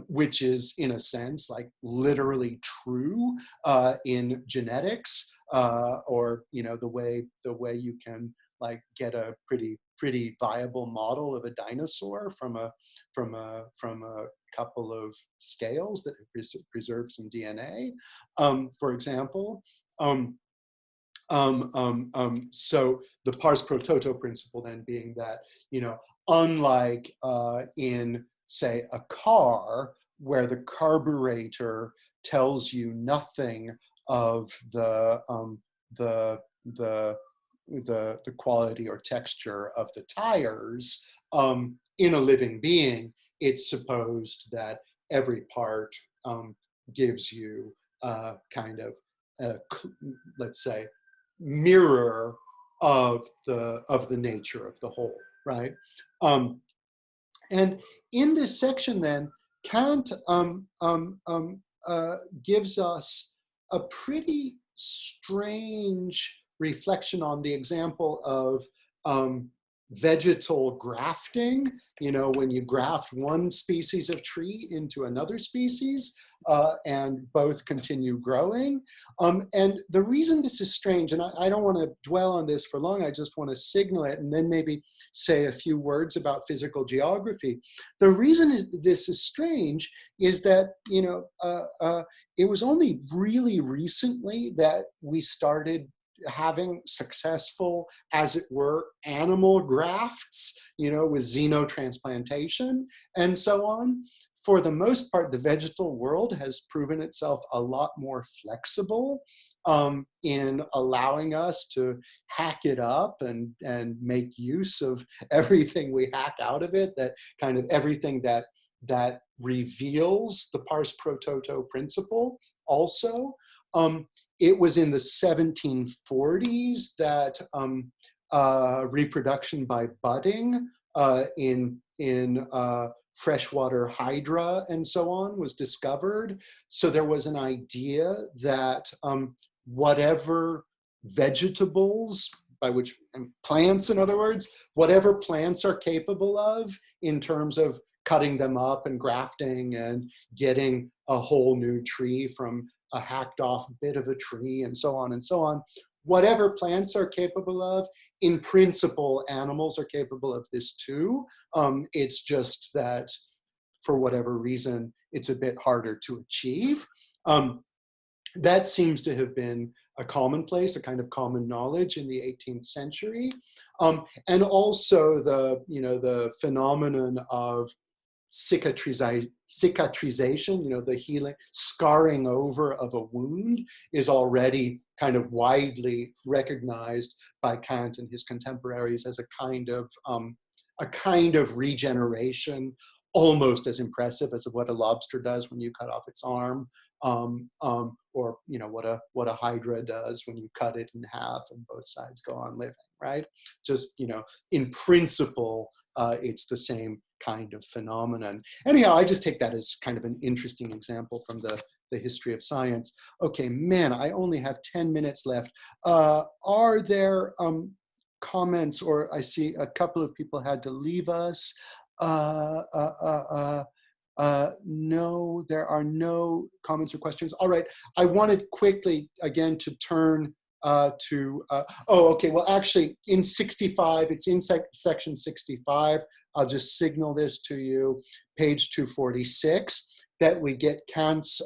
[SPEAKER 1] which is, in a sense, like literally true in genetics, or, you know, the way you can like get a pretty viable model of a dinosaur from a couple of scales that preserve some DNA, for example. So the pars pro toto principle then being that, you know, unlike in, say, a car, where the carburetor tells you nothing of the quality or texture of the tires, in a living being, it's supposed that every part gives you kind of a, let's say, mirror of the nature of the whole, right? And in this section, then, Kant gives us a pretty strange reflection on the example of vegetal grafting, you know, when you graft one species of tree into another species and both continue growing. And the reason this is strange, and I don't want to dwell on this for long, I just want to signal it and then maybe say a few words about physical geography. The reason this is strange is that, you know, it was only really recently that we started having successful, as it were, animal grafts, you know, with xenotransplantation and so on. For the most part, the vegetal world has proven itself a lot more flexible in allowing us to hack it up and make use of everything we hack out of it, that kind of everything that reveals the pars pro toto principle also. It was in the 1740s that reproduction by budding in freshwater hydra and so on was discovered. So there was an idea that whatever vegetables, by which plants, in other words, whatever plants are capable of in terms of cutting them up and grafting and getting a whole new tree from a hacked off bit of a tree and so on, whatever plants are capable of, in principle, animals are capable of this too. It's just that for whatever reason, it's a bit harder to achieve. That seems to have been a commonplace, a kind of common knowledge in the 18th century. And also the phenomenon of cicatrization, you know, the healing, scarring over of a wound is already kind of widely recognized by Kant and his contemporaries as a kind of regeneration, almost as impressive as what a lobster does when you cut off its arm, or, you know, what a hydra does when you cut it in half and both sides go on living, right? Just, you know, in principle, it's the same kind of phenomenon. Anyhow, I just take that as kind of an interesting example from the history of science. Okay, man, I only have 10 minutes left. Are there comments, or I see a couple of people had to leave us. No, there are no comments or questions. All right, I wanted quickly again to turn okay, well, actually in 65, it's in section 65. I'll just signal this to you, page 246, that we get Kant's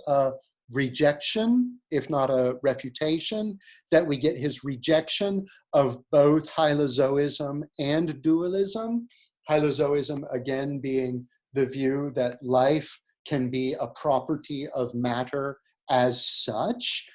[SPEAKER 1] rejection, if not a refutation, that we get his rejection of both hylozoism and dualism. Hylozoism, again, being the view that life can be a property of matter as such.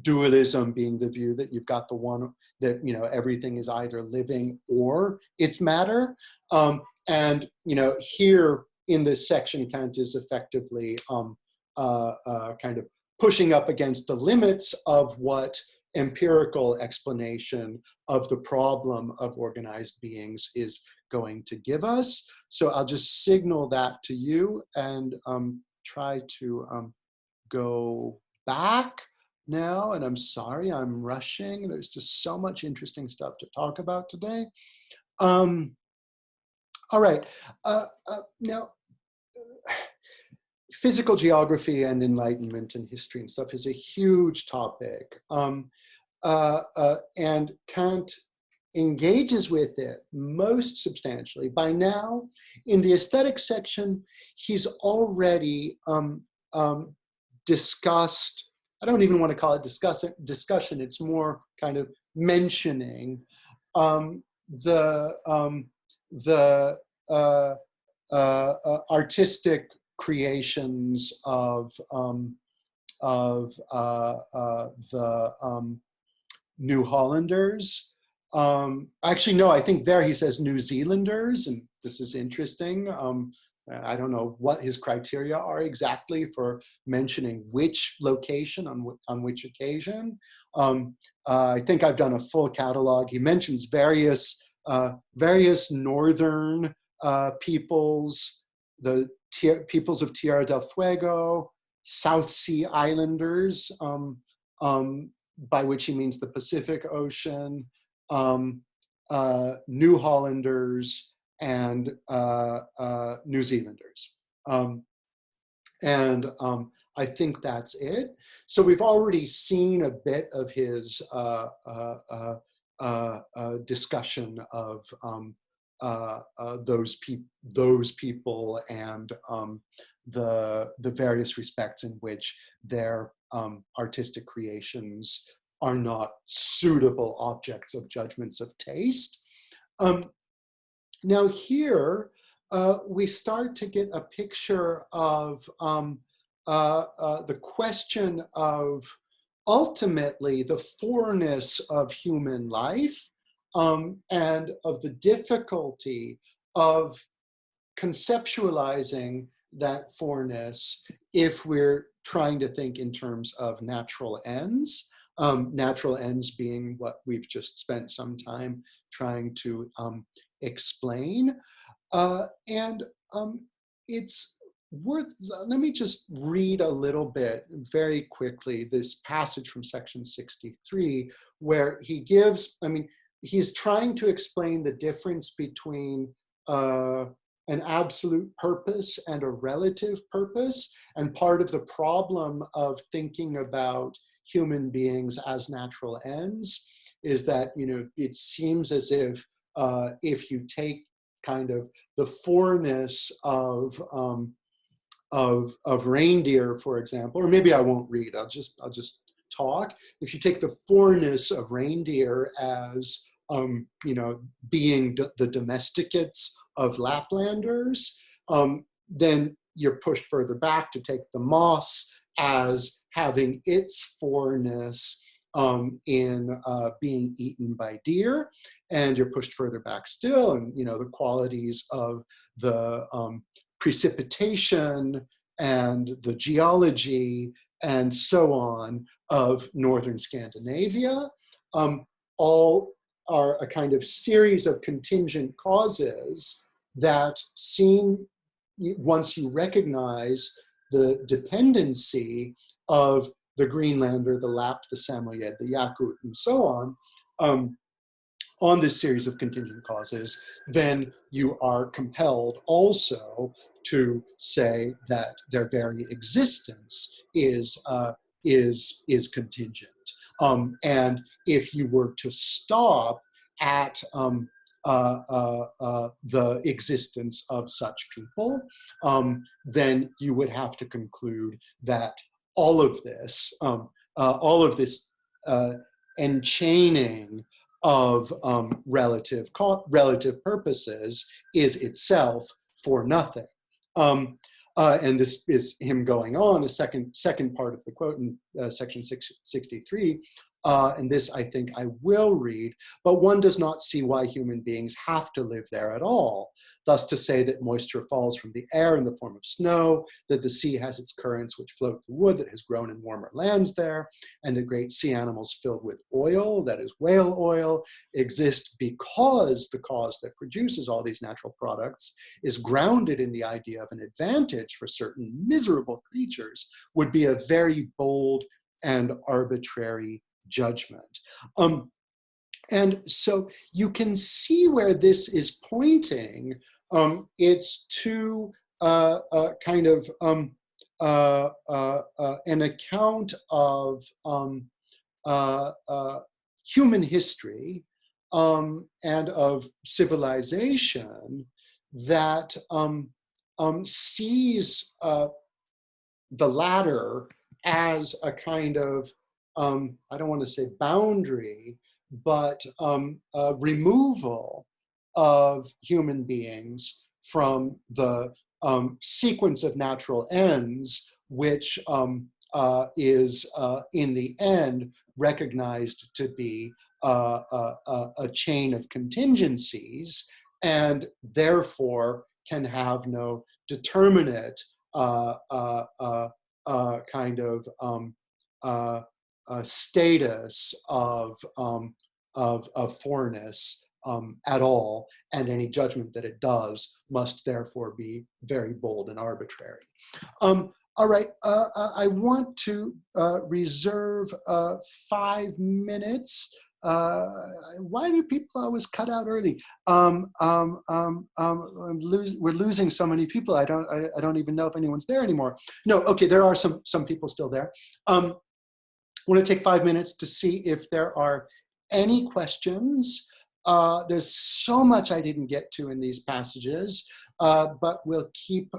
[SPEAKER 1] Dualism being the view that you've got the one that, you know, everything is either living or it's matter. And, you know, here in this section, Kant is effectively kind of pushing up against the limits of what empirical explanation of the problem of organized beings is going to give us. So I'll just signal that to you and try to go back now. And I'm sorry, I'm rushing. There's just so much interesting stuff to talk about today. All right, now, physical geography and enlightenment and history and stuff is a huge topic. And Kant engages with it most substantially. By now, in the aesthetic section, he's already discussed, I don't even want to call it discussion, it's more kind of mentioning the artistic creations of the New Hollanders. Actually, no, I think there he says New Zealanders, and this is interesting. I don't know what his criteria are exactly for mentioning which location on which occasion. I think I've done a full catalog. He mentions various northern peoples, the peoples of Tierra del Fuego, South Sea Islanders, by which he means the Pacific Ocean, New Hollanders, and New Zealanders. I think that's it. So we've already seen a bit of his discussion of those people and the various respects in which their artistic creations are not suitable objects of judgments of taste. Now here, we start to get a picture of the question of ultimately the foreness of human life, and of the difficulty of conceptualizing that foreness if we're trying to think in terms of natural ends. Natural ends being what we've just spent some time trying to explain. It's worth, let me just read a little bit very quickly, this passage from section 63, where he gives, he's trying to explain the difference between an absolute purpose and a relative purpose. And part of the problem of thinking about human beings as natural ends is that, it seems as if you take kind of the foreness of reindeer, for example, or maybe I won't read, I'll just talk. If you take the foreness of reindeer as being the domesticates of Laplanders, then you're pushed further back to take the moss as having its foreness in being eaten by deer, and you're pushed further back still, and the qualities of the precipitation and the geology and so on of northern Scandinavia, all are a kind of series of contingent causes that seem, once you recognize the dependency of the Greenlander, the Lapp, the Samoyed, the Yakut, and so on this series of contingent causes, then you are compelled also to say that their very existence is contingent. And if you were to stop at the existence of such people, then you would have to conclude that all of this enchaining of relative purposes is itself for nothing. And this is him going on, a second part of the quote in section 63. and this I think I will read, but one does not see why human beings have to live there at all. Thus to say that moisture falls from the air in the form of snow, that the sea has its currents which float the wood that has grown in warmer lands there, and the great sea animals filled with oil, that is whale oil, exist because the cause that produces all these natural products is grounded in the idea of an advantage for certain miserable creatures would be a very bold and arbitrary judgment. And so you can see where this is pointing. It's to kind of an account of human history and of civilization that sees the latter as a kind of I don't want to say boundary, but removal of human beings from the sequence of natural ends, which is in the end recognized to be a chain of contingencies, and therefore can have no determinate kind of status of foreignness at all, and any judgment that it does must therefore be very bold and arbitrary. All right, I want to reserve 5 minutes. Why do people always cut out early? We're losing so many people. I don't even know if anyone's there anymore. No, okay, there are some people still there. I want to take 5 minutes to see if there are any questions. There's so much I didn't get to in these passages, but we'll keep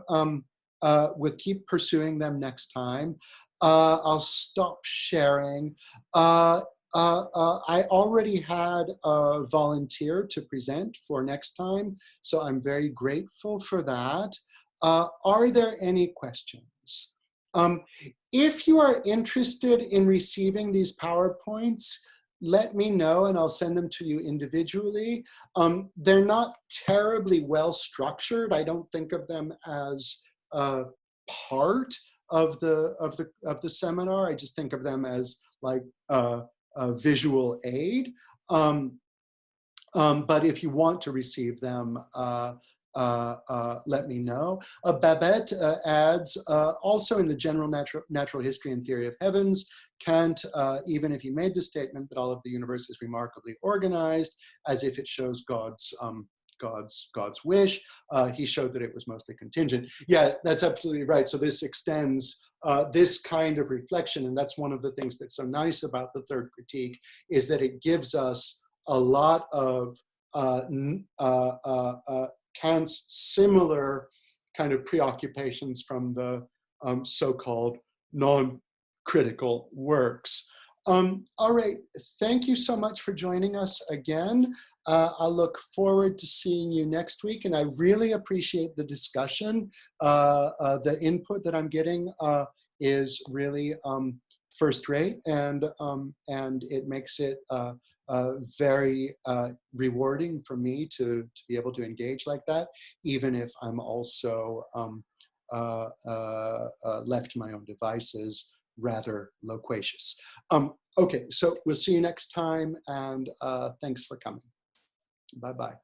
[SPEAKER 1] pursuing them next time. I'll stop sharing. I already had a volunteer to present for next time, so I'm very grateful for that. Are there any questions? If you are interested in receiving these PowerPoints, let me know and I'll send them to you individually. They're not terribly well structured. I don't think of them as part of the seminar. I just think of them as like a visual aid. But if you want to receive them, let me know. Babette adds, also in the general natural history and theory of heavens, Kant, even if he made the statement that all of the universe is remarkably organized, as if it shows God's wish, he showed that it was mostly contingent. Yeah, that's absolutely right. So this extends this kind of reflection, and that's one of the things that's so nice about the third critique, is that it gives us a lot of Kant's similar kind of preoccupations from the so-called non-critical works. All right, thank you so much for joining us again. I look forward to seeing you next week, and I really appreciate the discussion. The input that I'm getting is really first rate, and it makes it very rewarding for me to be able to engage like that, even if I'm also left to my own devices, rather loquacious. Okay, so we'll see you next time, and thanks for coming. Bye-bye.